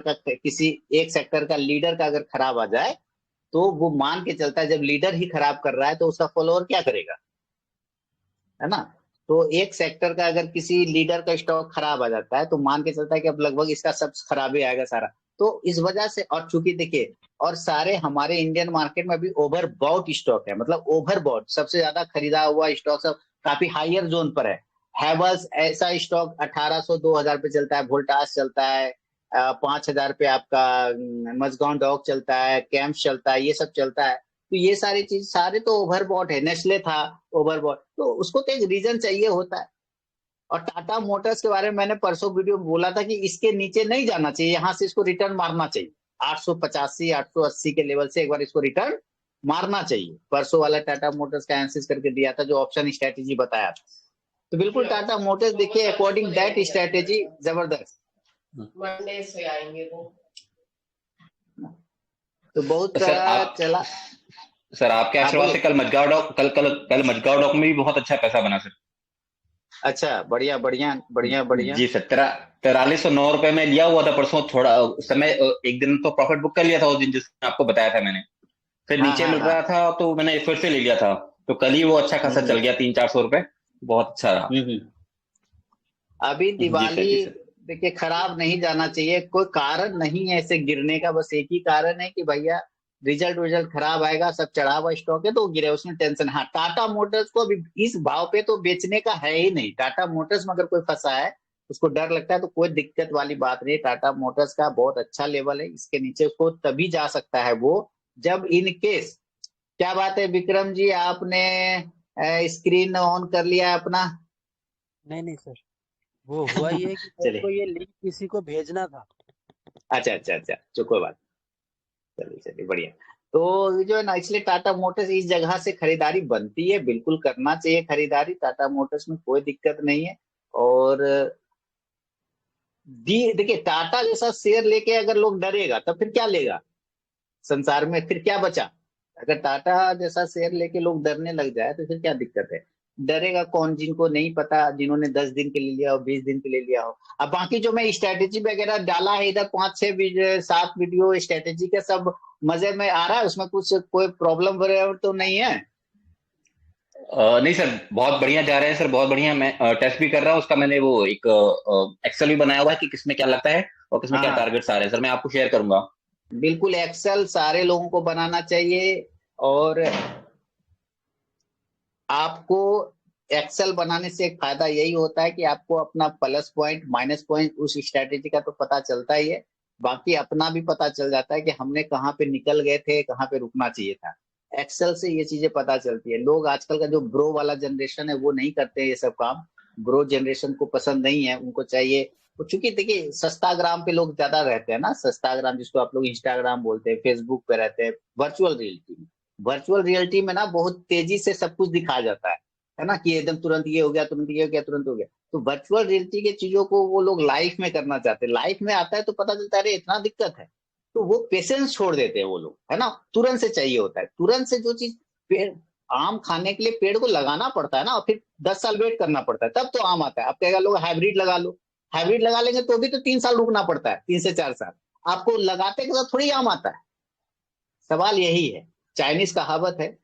का, किसी एक सेक्टर का लीडर का अगर खराब आ जाए, तो वो मान के चलता है जब लीडर ही खराब कर रहा है तो उसका फॉलोअर क्या करेगा, है ना। तो एक सेक्टर का अगर किसी लीडर का स्टॉक खराब आ जाता है तो मान के चलता है कि अब लगभग इसका सब खराब ही आएगा सारा। तो इस वजह से, और चूंकि देखिए, और सारे हमारे इंडियन मार्केट में अभी ओवर बॉट स्टॉक है, मतलब ओवर बॉट सबसे ज्यादा खरीदा हुआ स्टॉक सब काफी हायर जोन पर है। हैवल्स ऐसा स्टॉक 1800 2000 पे चलता है, वोल्टास चलता है 5000 पे आपका, मजगांव डॉक चलता है, कैंप्स चलता है, ये सब चलता है। तो ये सारी चीज सारे तो ओवरबॉट है, नेस्ले था ओवरबॉट, तो उसको तो एक रीजन चाहिए होता है। और टाटा मोटर्स के बारे में मैंने परसों वीडियो में बोला था कि इसके नीचे नहीं जाना चाहिए, यहां से इसको रिटर्न मारना चाहिए। 885 880 के लेवल से एक बार इसको रिटर्न मारना चाहिए। परसों वाला टाटा मोटर्स का एनालिसिस करके दिया था, जो ऑप्शन स्ट्रेटेजी बताया था। तो बिल्कुल टाटा मोटर्स देखिए अकॉर्डिंग दैट स्ट्रेटेजी जबरदस्त। मंडे से आएंगे वो, तो बहुत तो सर आप चला। सर आपके हाँ आशीर्वाद बोलिए। से कल मजगांव डॉक कल कल कल मजगांव डॉक में भी बहुत अच्छा पैसा बना सर। अच्छा, बढ़िया बढ़िया बढ़िया बढ़िया। जी सर, 4309 रुपए में लिया हुआ था परसों, थोड़ा उस समय एक दिन तो प्रॉफिट बुक कर लिया था उस दिन, जिस आपको बताया था मैंने। फिर हाँ नीचे हाँ मिल हाँ। रहा था तो मैंने फिर से ले लिया था। तो कल ही वो अच्छा खासा चल हम्म गया, 300-400 रुपए, बहुत अच्छा रहा। हम्म। अभी जी सर, दिवाली, जी सर। देखिए खराब नहीं जाना चाहिए, कोई कारण नहीं है ऐसे गिरने का, बस एक ही कारण है कि भैया रिजल्ट रिजल्ट खराब आएगा, सब चढ़ा हुआ स्टॉक है तो गिरे, उसमें टेंशन। हाँ, टाटा मोटर्स को अभी इस भाव पे तो बेचने का है ही नहीं। टाटा मोटर्स में अगर कोई फंसा है, उसको डर लगता है, तो कोई दिक्कत वाली बात नहीं। टाटा मोटर्स का बहुत अच्छा लेवल है, इसके नीचे उसको तभी जा सकता है वो, जब इन केस। क्या बात है विक्रम जी, आपने स्क्रीन ऑन कर लिया है अपना? नहीं नहीं सर, वो हुआ ये कि मेरे को चलिए, ये लिंक किसी को भेजना था। अच्छा अच्छा अच्छा, जो कोई बात, चलिए चलिए बढ़िया। तो ये जो है ना, इसलिए टाटा मोटर्स इस जगह से खरीदारी बनती है, बिल्कुल करना चाहिए खरीदारी टाटा मोटर्स में, कोई दिक्कत नहीं है। और देखिए टाटा जैसा शेयर लेके अगर लोग डरेगा तब फिर क्या लेगा संसार में, फिर क्या बचा। अगर टाटा जैसा शेयर लेके लोग डरने लग जाए तो फिर क्या दिक्कत है। डरेगा कौन, जिनको नहीं पता, जिन्होंने 10 दिन के लिए लिया हो, 20 दिन के लिए लिया हो। अब बाकी जो मैं स्ट्रेटेजी वगैरह डाला है इधर, 5 6 7 वीडियो स्ट्रेटेजी के, सब मजे में आ रहा है, उसमें कुछ कोई प्रॉब्लम वगैरह तो नहीं है? नहीं सर, बहुत बढ़िया जा रहे हैं सर, बहुत बढ़िया। मैं टेस्ट भी कर रहा हूँ उसका, मैंने वो एक एक्सेल भी बनाया हुआ है कि किसमें क्या लगता है और किसमें हाँ क्या हाँ, टारगेट्स आ रहे हैं सर, मैं आपको शेयर करूंगा। बिल्कुल एक्सेल सारे लोगों को बनाना चाहिए। और आपको एक्सेल बनाने से एक फायदा यही होता है कि आपको अपना प्लस पॉइंट माइनस पॉइंट उस स्ट्रैटेजी का तो पता चलता ही है, बाकी अपना भी पता चल जाता है कि हमने कहाँ पे निकल गए थे, कहाँ पे रुकना चाहिए था। एक्सेल से ये चीजें पता चलती है। लोग आजकल का जो ब्रो वाला जनरेशन है वो नहीं करते ये सब काम, ब्रो जनरेशन को पसंद नहीं है, उनको चाहिए। तो चूंकि देखिए सस्ता ग्राम पे लोग ज्यादा रहते हैं ना, सस्ता ग्राम जिसको आप लोग इंस्टाग्राम बोलते हैं, फेसबुक पे रहते हैं, वर्चुअल रियलिटी। वर्चुअल रियलिटी में ना बहुत तेजी से सब कुछ दिखाया जाता है ना, कि एकदम तुरंत ये हो गया, तुरंत ये हो गया, तुरंत हो गया। तो वर्चुअल रियलिटी की चीजों को वो लोग लाइफ में करना चाहते हैं, लाइफ में आता है तो पता चलता है अरे इतना दिक्कत है, तो वो पेशेंस छोड़ देते हैं वो लोग, है ना। तुरंत से चाहिए होता है, तुरंत से जो चीज, पेड़, आम खाने के लिए पेड़ को लगाना पड़ता है ना, और फिर 10 साल वेट करना पड़ता है तब तो आम आता है। अब कहेगा लोग हाइब्रिड लगा लो, हाइब्रिड लगा लेंगे तो भी तो 3 साल रुकना पड़ता है, 3 से 4 साल। आपको लगाते के साथ थोड़ी आम आता है। सवाल यही है। चाइनीज कहावत है,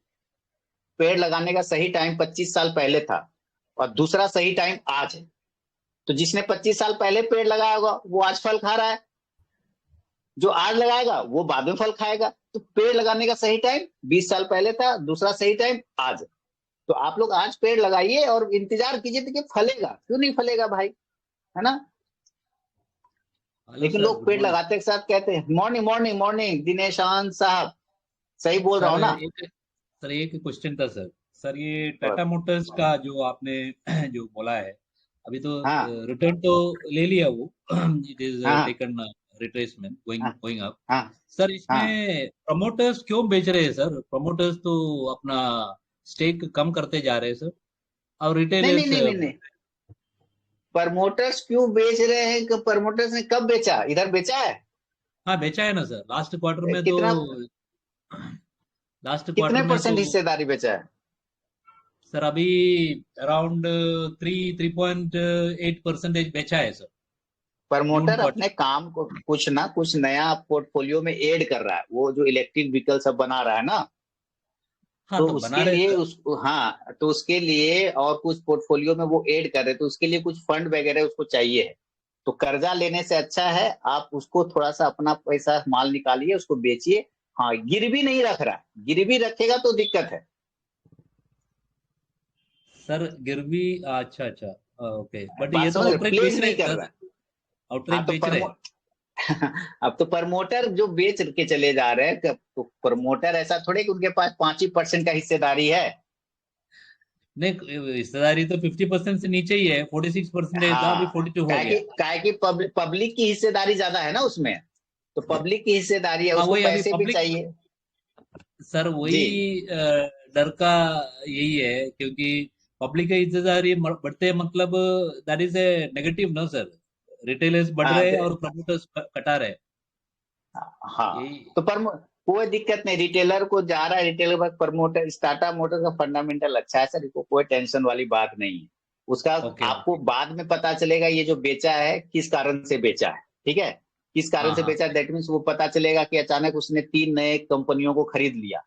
पेड़ लगाने का सही टाइम 25 साल पहले था और दूसरा सही टाइम आज है। तो जिसने 25 साल पहले पेड़ लगाया होगा वो आज फल खा रहा है, जो आज लगाएगा वो बाद में फल खाएगा। तो पेड़ लगाने का सही टाइम 20 साल पहले था, दूसरा सही टाइम आज है। तो आप लोग आज पेड़ लगाइए और इंतजार कीजिए, देखिए फलेगा, क्यों नहीं फलेगा भाई, है ना। हेलो लेकिन सर, लोग गुड पेड़ मॉर्निंग। लगाते के साथ कहते हैं मॉर्निंग मॉर्निंग मॉर्निंग, दिनेश आनंद साहब, सही बोल रहा सर हूँ ना? एक सर एक क्वेश्चन था सर। सर ये टाटा मोटर्स का जो आपने जो बोला है, अभी तो हाँ रिटर्न तो ले लिया वो, इट इज हाँ टेकन रिट्रेसमेंट गोइंग हाँ गोइंग अप। हाँ सर हाँ। इसमें प्रमोटर्स क्यों बेच रहे हैं सर? प्रमोटर्स तो अपना स्टेक कम करते जा रहे हैं सर, और नहीं नहीं रिटेलर्स नहीं नहीं नहीं, प्रमोटर्स क्यों बेच रहे हैं कि प्रमोटर्स ने कब बेचा, इधर बेचा है? हाँ बेचा है ना सर, लास्ट क्वार्टर में तो। कितना, लास्ट कितने क्वार्टर में तो परसेंट हिस्सेदारी बेचा है? सर अभी अराउंड 3.8% बेचा है सर। प्रमोटर जून अपने काम को कुछ ना कुछ नया पोर्टफोलियो में ऐड कर रहा है, वो जो इलेक्ट्रिक व्हीकल सब बना रहा है ना, हाँ तो तो बना उसके रहे लिए सर। हाँ, तो उसके लिए और कुछ पोर्टफोलियो में वो ऐड कर रहे, तो उसके लिए कुछ फंड वगैरह उसको चाहिए है। तो कर्जा लेने से अच्छा है आप उसको थोड़ा सा अपना पैसा माल निकालिए, उसको बेचिए। हाँ, गिरवी नहीं रख रहा है, गिरवी रखेगा तो दिक्कत है। सर गिरवी, अच्छा अच्छा, ओके, बट बात ये तो समझ रहे, आउटराइट प्लेज बेच रहे नहीं हैं कर सर, रहा है। हाँ आउटराइट तो बेच रहे हैं। अब तो प्रमोटर जो बेच के चले जा रहे हैं, तो प्रमोटर ऐसा थोड़े कि उनके पास 5% का हिस्सेदारी है। नहीं, हिस्सेदारी तो 50% से नीचे ही है, 46% था, अभी हाँ, 42 हो काहे गया। कि पब्लिक की हिस्सेदारी ज्यादा है ना उसमें, तो पब्लिक की हिस्सेदारी है, हाँ उसको वही अभी पैसे भी पब्लिक, चाहिए। सर जी वही डर का यही है, क्योंकि पब्लिक की हिस्सेदारी बढ़ते मतलब दैट इज ए नेगेटिव ना सर, रिटेलर्स बढ़ हाँ रहे हैं और प्रमोटर्स कटा रहे हैं। हाँ, यही। तो कोई दिक्कत नहीं, रिटेलर को जा रहा है, रिटेलर पर प्रमोटर, टाटा मोटर का फंडामेंटल अच्छा है सर, इसको कोई टेंशन वाली बात नहीं है उसका। ओके आपको ओके। बाद में पता चलेगा ये जो बेचा है किस कारण से बेचा है, ठीक है, किस कारण हाँ से हाँ बेचा, दैट मीन्स वो पता चलेगा कि अचानक उसने 3 नए कंपनियों को खरीद लिया,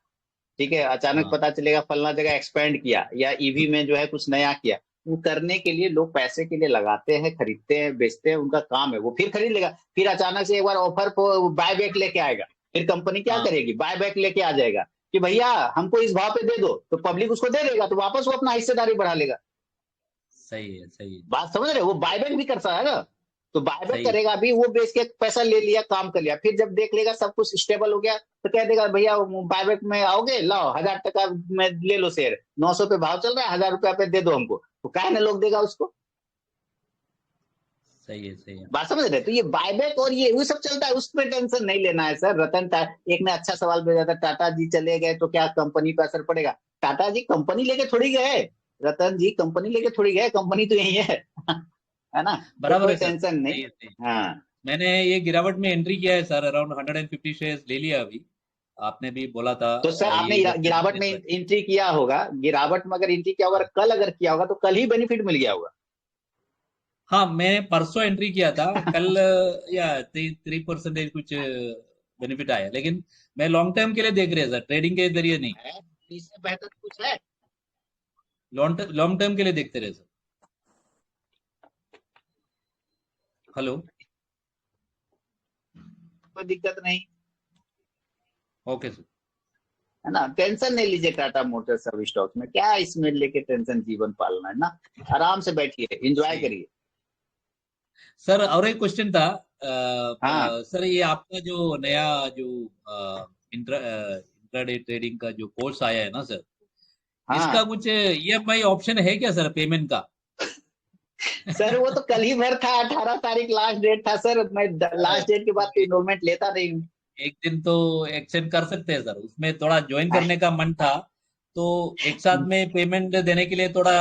ठीक है, अचानक हाँ। पता चलेगा फलना जगह एक्सपेंड किया या ईवी में जो है कुछ नया किया। वो करने के लिए लोग पैसे के लिए लगाते हैं, खरीदते हैं, बेचते हैं, उनका काम है, वो फिर खरीद लेगा, फिर अचानक से एक बार ऑफर को बाय बैक लेके आएगा, फिर कंपनी क्या हाँ करेगी, बाय बैक लेके आ जाएगा कि भैया हमको इस भाव पे दे दो, तो पब्लिक उसको दे देगा, तो वापस वो अपना हिस्सेदारी बढ़ा लेगा। सही है सही है। बात समझ रहे हो, वो बायबैक भी करता है ना, तो बायबैक सही है। करेगा भी, वो बेच के पैसा ले लिया, काम कर लिया, फिर जब देख लेगा सब कुछ स्टेबल हो गया, तो कह देगा भैया बायबैक में आओगे, लाओ 1000 टका में ले लो शेयर, 900 पे भाव चल रहा है, 1000 रुपया पे दे दो हमको, तो काहे ना लोग देगा उसको। सही है सही है। बात समझ रहे, तो ये बायबैक और ये वो सब चलता है, उस पर टेंशन नहीं लेना है सर। एक ने अच्छा सवाल भेजा था, टाटा जी चले गए तो क्या कंपनी पर असर पड़ेगा? टाटा जी कंपनी लेके थोड़ी गए, रतन जी कंपनी लेके थोड़ी गए, कंपनी तो यही है है ना, तो बराबर कोई है सर, टेंशन नहीं। सही है सही है। हाँ, मैंने ये गिरावट में एंट्री किया है सर, अराउंड 150 शेयर्स ले लिया अभी। आपने भी बोला था तो सर आपने ये जब गिरावट में एंट्री किया होगा, गिरावट में अगर एंट्री किया होगा, कल अगर किया होगा तो कल ही बेनिफिट मिल गया होगा। हाँ मैंने परसों एंट्री किया था, कल या 3% कुछ बेनिफिट आया, लेकिन मैं लॉन्ग टर्म के लिए देख रहे हैं सर, ट्रेडिंग के जरिए नहीं, है, इससे बेहतर कुछ है? लॉन्ग टर्म के लिए देखते रहे सर। हेलो। कोई दिक्कत नहीं, ओके सर। है ना, टेंशन नहीं लीजिए, टाटा मोटर्स सब स्टॉक्स में क्या है, इसमें लेके टेंशन जीवन पालना है ना, आराम से बैठिए, एंजॉय सही है करिए। सर। और एक क्वेश्चन था, हाँ सर ये आपका जो नया जो इंट्राडे ट्रेडिंग का जो कोर्स आया है ना सर, इसका हाँ कुछ ईएमआई ऑप्शन है क्या सर, पेमेंट का? सर, वो तो कल ही भर था, 18 तारीख लास्ट डेट था सर, मैं लास्ट डेट के बाद तो इनरोलमेंट लेता नहीं हूँ। एक दिन तो एक्सटेंड कर सकते हैं सर, उसमें थोड़ा ज्वाइन करने का मन था, तो एक साथ में पेमेंट देने के लिए थोड़ा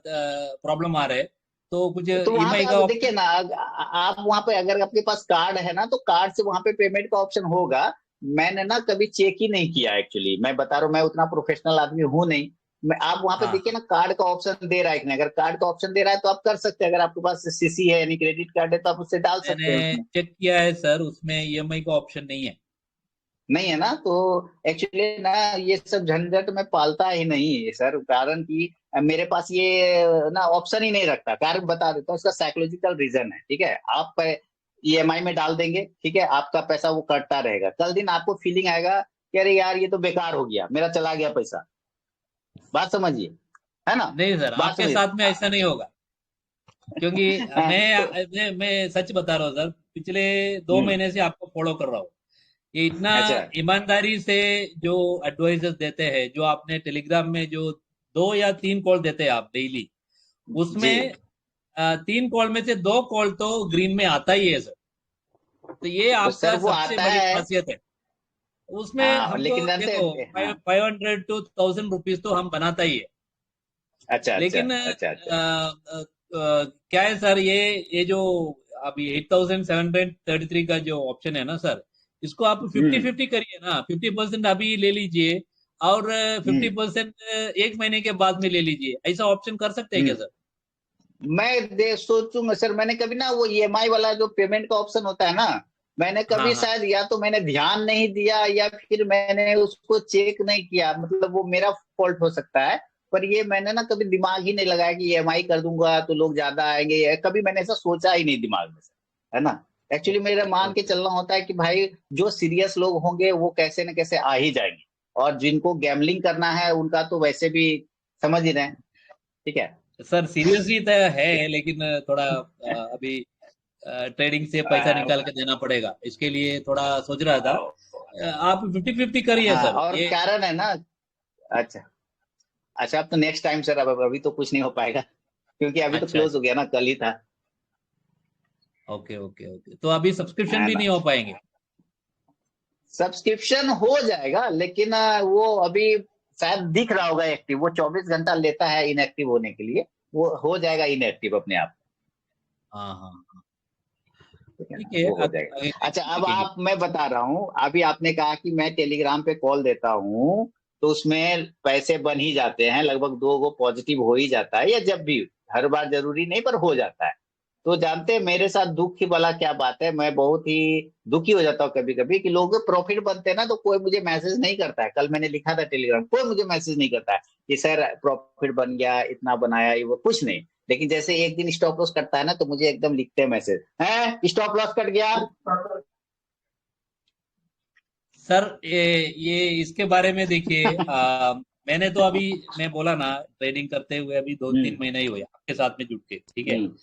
प्रॉब्लम आ रहा है, तो कुछ तो वहां पे ईएमआई का अब देखिए ऑप्शन। ना, आप वहां पे अगर आपके पास कार्ड है ना, तो कार्ड से वहां पे पेमेंट का ऑप्शन होगा। मैंने ना कभी चेक ही नहीं किया एक्चुअली, मैं बता रहा हूँ, मैं उतना प्रोफेशनल आदमी हूँ नहीं। आप वहां पे हाँ देखिए हाँ, ना, कार्ड का ऑप्शन दे रहा है कि नहीं, अगर कार्ड का ऑप्शन दे रहा है तो आप कर सकते हैं, अगर आपके पास सीसी है यानी क्रेडिट कार्ड है तो आप उससे डाल सकते मैंने हैं उसमें। चेक किया है सर, उसमें ईएमआई का ऑप्शन नहीं है। नहीं है ना, तो एक्चुअली ना ये सब झंझट में पालता ही नहीं है सर, कारण कि मेरे पास ये ना ऑप्शन ही नहीं रखता, कारण बता देता हूँ, उसका साइकोलॉजिकल रीजन है, ठीक है, आप ईएमआई में डाल देंगे, ठीक है, आपका पैसा वो कटता रहेगा, कल दिन आपको फीलिंग आएगा कि अरे यार ये तो बेकार हो गया, मेरा चला गया पैसा। बात समझिए, है ना, नहीं सर, बात आपके समझिए। साथ में ऐसा नहीं होगा, क्योंकि तो मैं सच बता रहा हूँ सर, पिछले दो हम्म, महीने से आपको फॉलो कर रहा हूँ। ये इतना अच्छा, ईमानदारी से जो एडवाइजेस देते हैं, जो आपने टेलीग्राम में जो 2 या 3 कॉल देते हैं आप डेली, जी, उसमें 3 कॉल में से 2 कॉल तो ग्रीन में आता ही है सर, तो ये तो सर आपका वो सबसे आता बड़ी है। खासियत है। उसमें हाँ हमको लेकिन जानते देखो, हैं, हाँ, 500 to 1000 रुपीज तो हम बनाता ही है, अच्छा अच्छा लेकिन अच्छा अच्छा, क्या है सर, ये जो अभी 8733 का जो ऑप्शन है ना सर, इसको आप फिफ्टी हम्म फिफ्टी करिए ना, 50% अभी ले लीजिए, और फिफ्टी हम्म परसेंट एक महीने के बाद में ले लीजिए, ऐसा ऑप्शन कर सकते हैं क्या हम्म। सर? मैं दे सोचूंगा सर। मैंने कभी ना वो ईएमआई वाला जो पेमेंट का ऑप्शन होता है ना, मैंने हाँ कभी हाँ शायद या तो मैंने ध्यान नहीं दिया या फिर मैंने उसको चेक नहीं किया, मतलब वो मेरा फॉल्ट हो सकता है। पर ये मैंने ना कभी दिमाग ही नहीं लगाया कि ईएमआई कर दूंगा तो लोग ज्यादा आएंगे, ये कभी मैंने ऐसा सोचा ही नहीं दिमाग में से, है ना। एक्चुअली मेरा ओके मान के ओके चलना होता है कि भाई जो सीरियस लोग होंगे वो कैसे न कैसे आ ही जाएंगे, और जिनको गैम्बलिंग करना है उनका तो वैसे भी समझ ही रहे हैं। ठीक है। सर, सीरियसली तो है, लेकिन थोड़ा अभी ट्रेडिंग से पैसा निकाल के देना पड़ेगा, इसके लिए थोड़ा सोच रहा था। आप 50-50 करिए हाँ, सर और ये। कारण है ना। अच्छा। अच्छा, अब तो नेक्स्ट टाइम सर, अब अभी तो कुछ नहीं हो पाएगा क्योंकि अभी तो अच्छा क्लोज हो अच्छा, गया ना, कल ही था। ओके ओके ओके, तो अभी सब्सक्रिप्शन है भी ना। नहीं हो पाएंगे? सब्सक्रिप्शन हो जाएगा लेकिन वो अभी शायद दिख रहा होगा एक्टिव, वो 24 घंटा लेता है इनएक्टिव होने के लिए, वो हो जाएगा इनएक्टिव अपने आप। हाँ हाँ हाँ, ठीक है ठीक ना, है, वो हो आगे जाएगा। आगे अच्छा, अब देखेंगे। मैं बता रहा हूँ, अभी आपने कहा कि मैं टेलीग्राम पे कॉल देता हूँ तो उसमें पैसे बन ही जाते हैं, लगभग 2 गो पॉजिटिव हो ही जाता है, या जब भी, हर बार जरूरी नहीं पर हो जाता है। तो जानते हैं मेरे साथ दुख की भला क्या बात है, मैं बहुत ही दुखी हो जाता हूँ कभी कभी कि लोगों के प्रॉफिट बनते हैं ना तो कोई मुझे मैसेज नहीं करता है। कल मैंने लिखा था टेलीग्राम, कोई मुझे मैसेज नहीं करता है कि सर प्रॉफिट बन गया, इतना बनाया, ये वो कुछ नहीं। लेकिन जैसे एक दिन स्टॉप लॉस कटता है ना तो मुझे एकदम लिखते हैं मैसेज, है स्टॉप लॉस कट गया। सर, ये इसके बारे में देखिए, मैंने तो अभी, मैं बोला ना, ट्रेडिंग करते हुए अभी दो हम्म तीन महीने ही हुए आपके साथ में जुड़ के, ठीक है। हम्म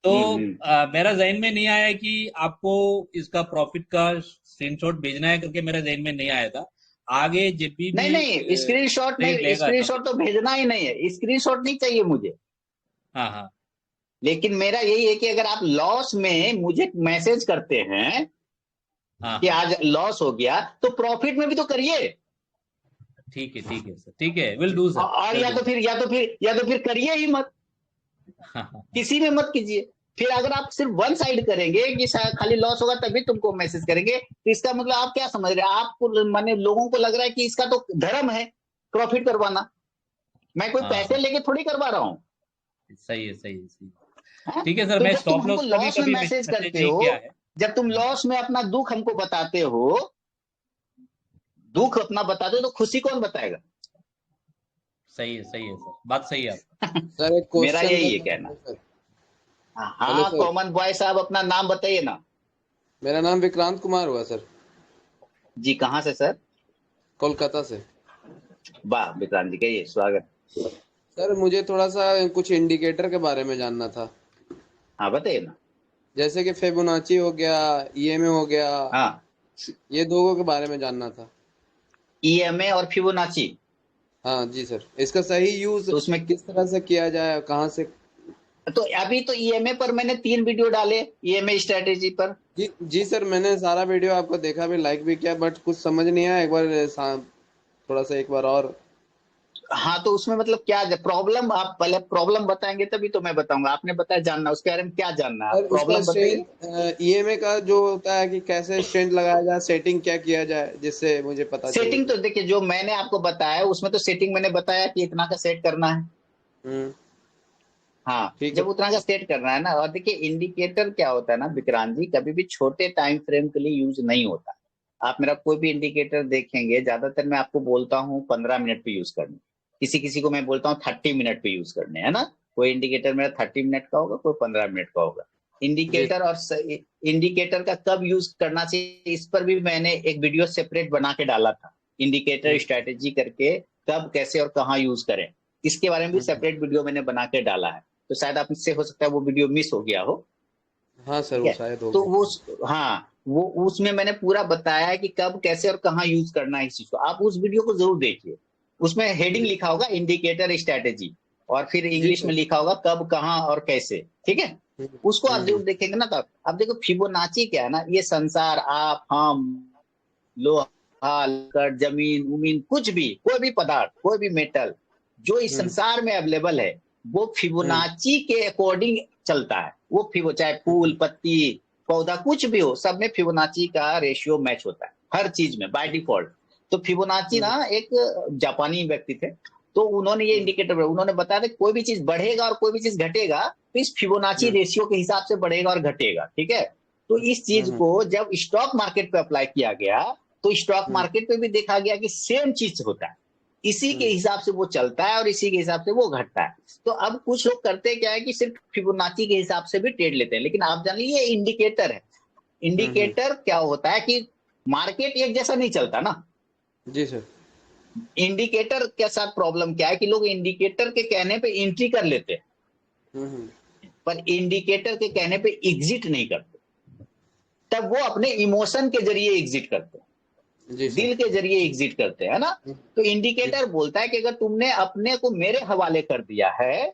तो हम्म। मेरा जहन में नहीं आया कि आपको इसका प्रॉफिट का स्क्रीनशॉट भेजना है, करके मेरा जहन में नहीं आया था। आगे जब भी नहीं नहीं, स्क्रीनशॉट ट्रेड नहीं, लेगा कभी। स्क्रीनशॉट तो भेजना ही नहीं है, स्क्रीनशॉट नहीं चाहिए मुझे। हाँ हाँ लेकिन मेरा यही है कि अगर आप लॉस में मुझे मैसेज करते हैं हाँ कि हाँ, आज लॉस हो गया तो प्रॉफिट में भी तो करिए। ठीक है सर, ठीक है, विल डू सर, और विल या डू। तो फिर करिए ही मत, हाँ हाँ किसी में मत कीजिए। फिर अगर आप सिर्फ वन साइड करेंगे कि खाली लॉस होगा तभी तुमको मैसेज करेंगे, तो इसका मतलब आप क्या समझ रहे हैं, आपको माने लोगों को लग रहा है कि इसका तो धर्म है प्रॉफिट करवाना। मैं कोई हाँ पैसे हाँ, लेके थोड़ी करवा रहा हूँ। सही है सही है सही है। है? ठीक है सर, तो मैं जब तुम स्टॉप हमको लॉस का भी लॉस में कभी मैसेज मैसेज करते नहीं हो, किया है। जब तुम लॉस में अपना दुख हमको बताते हो, दुख अपना बताते हो तो खुशी कौन बताएगा। सही है सर, बात सही है आपका। सर एक मेरा क्वेश्चन यही है करना कहना। था सर। हेलो हाँ, सर, कॉमन बॉय साहब अपना नाम बताइए ना। मेरा नाम विक्रांत कुमार हुआ सर, जी, कहाँ से सर। कोलकाता से। वाह विक्रांत जी, कहिए, स्वागत। सर मुझे थोड़ा सा कुछ इंडिकेटर के बारे में जानना था। हाँ बताइए ना। जैसे कि फिबोनाची हो गया, ईएमए हो गया, हाँ, ये दो के बारे में जानना था। ईएमए और फिबोनाची। हाँ जी सर, इसका सही यूज तो उसमें किस तरह से किया जाए, कहाँ से? तो अभी तो ईएमए पर मैंने 3 वीडियो डाले, ईएमए स्ट्रेटेजी पर। जी सर, मैंने सारा वीडियो आपका देखा भी, लाइक भी किया, बट कुछ समझ नहीं आया। एक बार थोड़ा सा एक बार और। हाँ, तो उसमें मतलब क्या प्रॉब्लम, आप पहले प्रॉब्लम बताएंगे तभी तो मैं बताऊंगा। आपने बताया जानना, उसके बारे में क्या जानना है, आप सर उसका प्रॉब्लम बताइए। स्ट्रेंथ, ईएमए का जो होता है कि कैसे स्ट्रेंथ लगाया जाए, सेटिंग क्या किया जाए, जिससे मुझे पता चले सेटिंग कि। तो देखिए, जो मैंने आपको बताया उसमें तो सेटिंग मैंने बताया कि इतना का सेट करना है। हम्म। हाँ, ठीक है। जब उतना का सेट करना है ना, और देखिए इंडिकेटर क्या होता है ना विक्रांत जी, कभी भी छोटे टाइम फ्रेम के लिए यूज नहीं होता। आप मेरा कोई भी इंडिकेटर देखेंगे, ज्यादातर मैं आपको बोलता हूँ 15 मिनट पे यूज करने, किसी किसी को मैं बोलता हूँ 30 मिनट पे यूज करने, है ना। कोई इंडिकेटर मेरा 30 मिनट का होगा, कोई 15 मिनट का होगा। जी। इंडिकेटर, और इंडिकेटर का कब यूज करना चाहिए इस पर भी मैंने एक वीडियो सेपरेट बना के डाला था, इंडिकेटर हम्म, स्ट्रेटेजी करके, कब कैसे और कहाँ यूज करें, इसके बारे में भी हम्म। सेपरेट वीडियो मैंने बना के डाला है। तो शायद आपसे हो सकता है वो वीडियो मिस हो गया हो। हाँ सर, ठीक वो है। शायद हो तो गया। वो, हाँ, वो उसमें मैंने पूरा बताया है कि कब कैसे और कहाँ यूज करना है इस चीज को, आप उस वीडियो को जरूर देखिए। उसमें हेडिंग जी लिखा होगा इंडिकेटर स्ट्रेटेजी, और फिर जी इंग्लिश सर। में लिखा होगा कब कहाँ और कैसे। ठीक है। उसको आप जरूर देखेंगे ना, तो अब देखो फिबोनाची क्या है ना, ये संसार, आप, हम, लोहा लकड़ जमीन उमीन, कुछ भी, कोई भी पदार्थ, कोई भी मेटल जो इस हम्म, संसार में अवेलेबल है, वो हम्म, फिबोनाची के अकॉर्डिंग चलता है। वो फिबो, चाहे हम्म, फूल पत्ती पौधा कुछ भी हो, सब में फिबोनाची का रेशियो मैच होता है, हर चीज में बाय डिफॉल्ट। तो फिबोनाची हम्म, ना एक जापानी व्यक्ति थे, तो उन्होंने ये इंडिकेटर उन्होंने बताया था कोई भी चीज बढ़ेगा और कोई भी चीज घटेगा तो इस फिबोनाची रेशियो के हिसाब से बढ़ेगा और घटेगा, ठीक है। तो इस चीज को जब स्टॉक मार्केट पे अप्लाई किया गया तो स्टॉक मार्केट पे भी देखा गया कि सेम चीज होता है, इसी के हिसाब से वो चलता है और इसी के हिसाब से वो घटता है। तो अब कुछ लोग करते क्या है कि सिर्फ फिबोनाची के हिसाब से भी ट्रेड लेते हैं, लेकिन आप जान लीजिए इंडिकेटर है। इंडिकेटर क्या होता है कि मार्केट एक जैसा नहीं चलता ना जी सर। इंडिकेटर के साथ प्रॉब्लम क्या है कि लोग इंडिकेटर के कहने पे एंट्री कर लेते हैं पर इंडिकेटर के कहने पे एग्जिट नहीं करते, तब वो अपने इमोशन के जरिए एग्जिट करते हैं, दिल के जरिए एग्जिट करते हैं, है ना। तो इंडिकेटर बोलता है कि अगर तुमने अपने को मेरे हवाले कर दिया है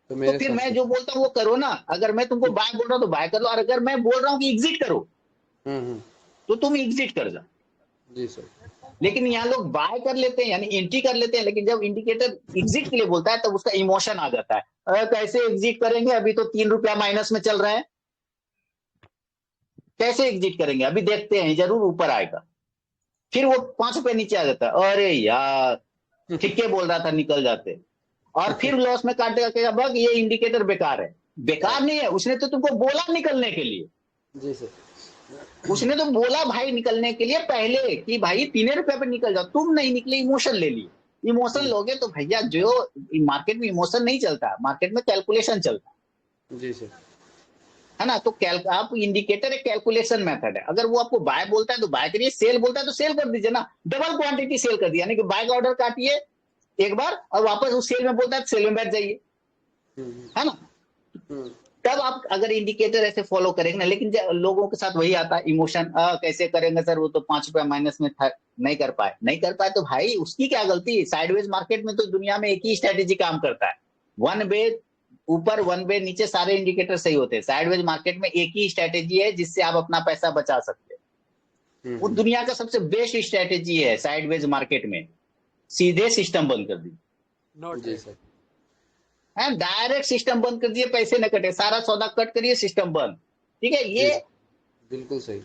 तो फिर मैं जो बोलता हूँ वो करो ना। अगर मैं तुमको बाय बोल रहा हूँ तो बाय कर लो, और अगर मैं बोल रहा हूँ कि एग्जिट करो तो तुम एग्जिट कर जाओ। जी सर। लेकिन यहाँ लोग बाय कर लेते हैं यानी एंट्री कर लेते हैं, लेकिन जब इंडिकेटर एग्जिट के लिए बोलता है तब उसका इमोशन आ जाता है, अरे कैसे एग्जिट करेंगे, अभी तो 3 रुपया माइनस में चल रहे हैं, कैसे एग्जिट करेंगे, अभी देखते हैं जरूर ऊपर आएगा। फिर वो 5 रुपए नीचे आ जाता है, अरे यार ठीक है बोल रहा था, निकल जाते, और फिर लॉस में काटेगा, कहेगा बग ये इंडिकेटर बेकार है। बेकार नहीं है, उसने तो तुमको बोला निकलने के लिए। जी सर। उसने तो बोला भाई निकलने के लिए पहले कि भाई 3 रुपए पे निकल जाओ, तुम नहीं निकले, इमोशन ले लिए। इमोशन लोगे तो भैया जो मार्केट में इमोशन नहीं चलता, मार्केट में कैलकुलेशन चलता है। जी सर। है ना। तो आप इंडिकेटर एक कैलकुलेशन मेथड है। अगर वो आपको बाय बोलता है तो बाय करिए, सेल बोलता है तो सेल कर दीजिए ना, डबल क्वांटिटी सेल कर दिया, यानी कि बाय का ऑर्डर काटिए एक बार और वापस उस सेल में बोलता है तो सेल में बैठ जाइए, है ना। तब आप अगर इंडिकेटर ऐसे फॉलो करेंगे ना, लेकिन लोगों के साथ वही आता है इमोशन, कैसे करेंगे सर, वो तो 5 रुपया माइनस में था, नहीं कर पाए तो भाई उसकी क्या गलती। साइडवेज मार्केट में तो दुनिया में एक ही स्ट्रेटेजी काम करता है, वन वे ऊपर वन वे नीचे, सारे इंडिकेटर सही होते हैं। साइडवेज मार्केट में एक ही स्ट्रेटेजी है जिससे आप अपना पैसा बचा सकते हैं, वो दुनिया का सबसे बेस्ट स्ट्रेटेजी है। साइडवेज मार्केट में सीधे सिस्टम बंद कर दीजिए, डायरेक्ट सिस्टम बंद कर दिए, पैसे न कटे, सारा सौदा कट करिए, सिस्टम बंद, ठीक है। ये बिल्कुल सही।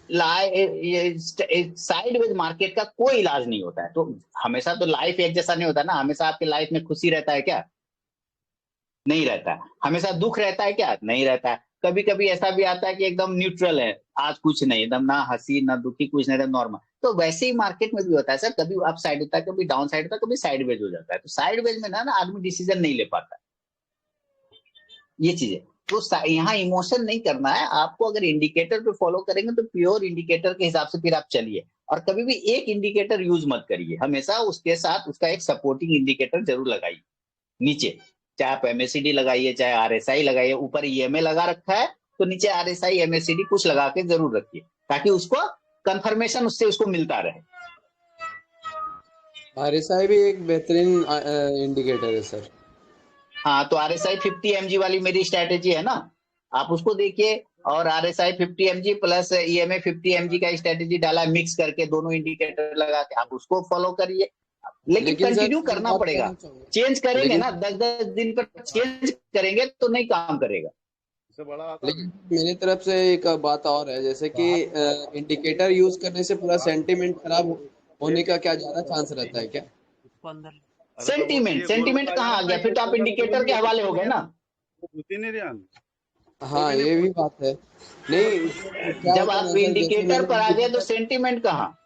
साइडवेज मार्केट का कोई इलाज नहीं होता है। तो हमेशा तो लाइफ एक जैसा नहीं होता ना, हमेशा आपकी लाइफ में खुशी रहता है क्या, नहीं रहता है। हमेशा दुख रहता है क्या, नहीं रहता है। कभी कभी ऐसा भी आता है कि एकदम न्यूट्रल है, आज कुछ नहीं, एकदम ना हंसी ना दुखी, कुछ नहीं, एकदम नॉर्मल। तो वैसे ही मार्केट में भी होता है सर, कभी अप साइड होता है, कभी डाउन साइड होता है, कभी साइडवेज हो जाता है। तो साइडवेज में ना आदमी डिसीजन नहीं ले पाता, ये चीज है। तो यहाँ इमोशन नहीं करना है आपको। अगर इंडिकेटर पे फॉलो करेंगे तो प्योर इंडिकेटर के हिसाब से फिर आप चलिए, और कभी भी एक इंडिकेटर यूज मत करिए, हमेशा उसके साथ उसका एक सपोर्टिंग इंडिकेटर जरूर लगाइए नीचे, चाहे आप एमएसीडी लगाइए चाहे आरएसआई लगाइए। ऊपर ईएमए लगा रखा है तो नीचे आरएसआई एमएसीडी कुछ लगा के जरूर रखिए, ताकि उसको कंफर्मेशन उससे उसको मिलता रहे। आरएसआई भी एक बेहतरीन इंडिकेटर है सर। हाँ, तो आरएसआई 50 mg वाली मेरी स्ट्रेटेजी है ना, आप उसको देखिए। और RSI 50 mg plus EMA 50 mg का स्ट्रेटेजी डाला है, मिक्स करके दोनों इंडिकेटर लगा के आप उसको फॉलो करिए। लेकिन कंटिन्यू करना पड़ेगा, चेंज करेंगे ना 10-10 दिन पर चेंज करेंगे तो नहीं काम करेगा। लेकिन मेरी तरफ से एक बात और है, जैसे कि इंडिकेटर यूज करने से पूरा सेंटीमेंट खराब होने का क्या ज्यादा चांस रहता है क्या? सेंटीमेंट कहाँ आ गया, फिर तो आप इंडिकेटर के हवाले हो गए ना। हाँ ये भी बात है। नहीं जब आप इंडिकेटर पर आ गए तो सेंटीमेंट कहाँ।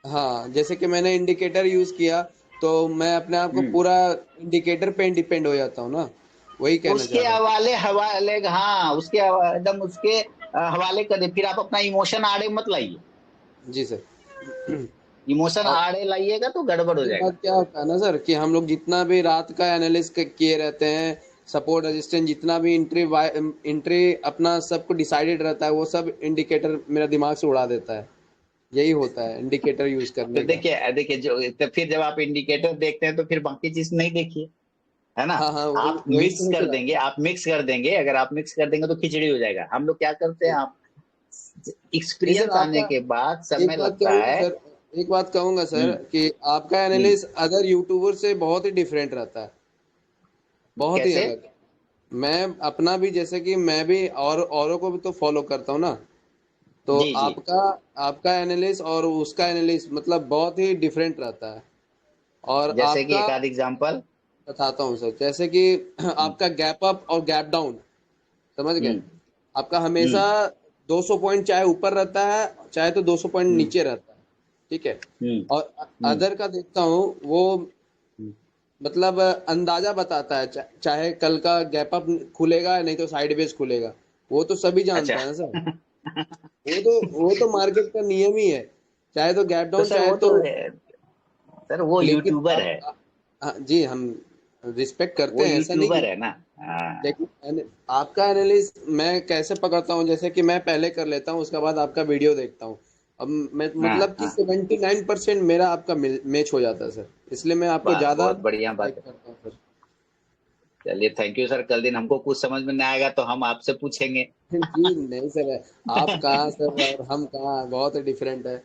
हाँ, जैसे कि मैंने इंडिकेटर यूज किया तो मैं अपने आप को पूरा इंडिकेटर पे डिपेंड हो जाता हूँ ना, वही कहना उसके हवाले हाँ, उसके एकदम उसके हवाले कर दे, फिर आप अपना इमोशन आड़े मत लाइए। जी सर। इमोशन आड़े लाइएगा तो गड़बड़ हो जाएगा। क्या होता है ना सर कि हम लोग जितना भी रात का एनालिसिस किए रहते हैं, सपोर्ट रेजिस्टेंस जितना भी एंट्री अपना सबको डिसाइडेड रहता है, वो सब इंडिकेटर मेरा दिमाग से उड़ा देता है। यही होता है इंडिकेटर यूज करने तो देखिए जो तो फिर जब आप इंडिकेटर देखते हैं तो फिर बाकी चीज नहीं देखिए, है ना। हाँ, आप मिक्स कर देंगे, अगर आप मिक्स कर देंगे तो खिचड़ी हो जाएगा। हम लोग क्या करते हैं, आप एक्सपीरियंस आने के बाद समय लगता है। एक बात कहूंगा सर कि आपका एनालिसिस अदर यूट्यूबर से बहुत ही डिफरेंट रहता है, बहुत ही अलग। मैं अपना भी, जैसे कि मैं भी औरों को भी तो फॉलो करता हूँ ना, तो आपका एनालिसिस और उसका एनालिसिस मतलब बहुत ही डिफरेंट रहता है। और जैसे कि एक आपका आध एग्जांपल। बताता हूँ सर, जैसे कि आपका गैप अप और गैप डाउन, समझ गए, हम्म आपका हमेशा हम्म 200 पॉइंट चाहे ऊपर रहता है चाहे तो 200 पॉइंट हम्म नीचे रहता है, ठीक है। हम्म और हम्म अदर का देखता हूँ वो हम्म। मतलब अंदाजा बताता है, चाहे कल का गैप अप खुलेगा नहीं तो साइड वेज खुलेगा, वो तो सभी अच्छा। जानते हैं ना सर। वो तो मार्केट का नियम ही है, चाहे तो गैप तो डाउन सर चाहे वो तो। तो है, सर वो लेकिन यूट्यूबर आप है, हाँ जी, हम रिस्पेक्ट करते वो हैं, ऐसा नहीं यूट्यूबर है। है ना। हाँ लेकिन आपका एनालिस मैं कैसे पकड़ता हूँ, जैसे कि मैं पहले कर लेता हूँ उसके बाद आपका वीडियो देखता हूँ। अब मैं हाँ मतलब कि हाँ। 79% मेरा आपका मैच हो जाता है सर, इसलिए मैं आपको बस ज्यादा बहुत बढ़िया बात लाइक है। करता हूँ सर। चलिए थैंक यू सर, कल दिन हमको कुछ समझ में नहीं आएगा तो हम आपसे पूछेंगे। जी नहीं सर, आप कहाँ सर और हम कहाँ, बहुत डिफरेंट है।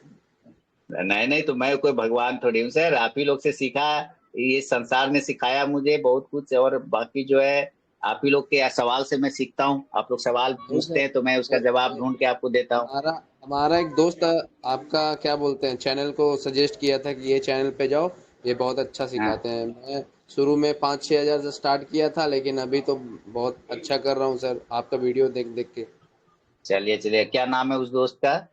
नहीं नहीं, तो मैं कोई भगवान थोड़ी हूँ सर, आप ही लोग से सीखा। ये संसार ने सिखाया मुझे बहुत कुछ, और बाकी जो है आप ही लोग के सवाल से मैं सीखता हूँ। आप लोग सवाल नहीं पूछते सर, हैं तो मैं उसका जवाब ढूंढ के आपको देता हूँ। हमारा हमारा एक दोस्त आपका क्या बोलते हैं चैनल को सजेस्ट किया था कि ये चैनल पे जाओ, ये बहुत अच्छा हाँ। सिखाते हैं। मैं शुरू में 5-6 हज़ार से स्टार्ट किया था, लेकिन अभी तो बहुत अच्छा कर रहा हूँ सर, आपका वीडियो देख देख के। चलिए चलिए, क्या नाम है उस दोस्त का?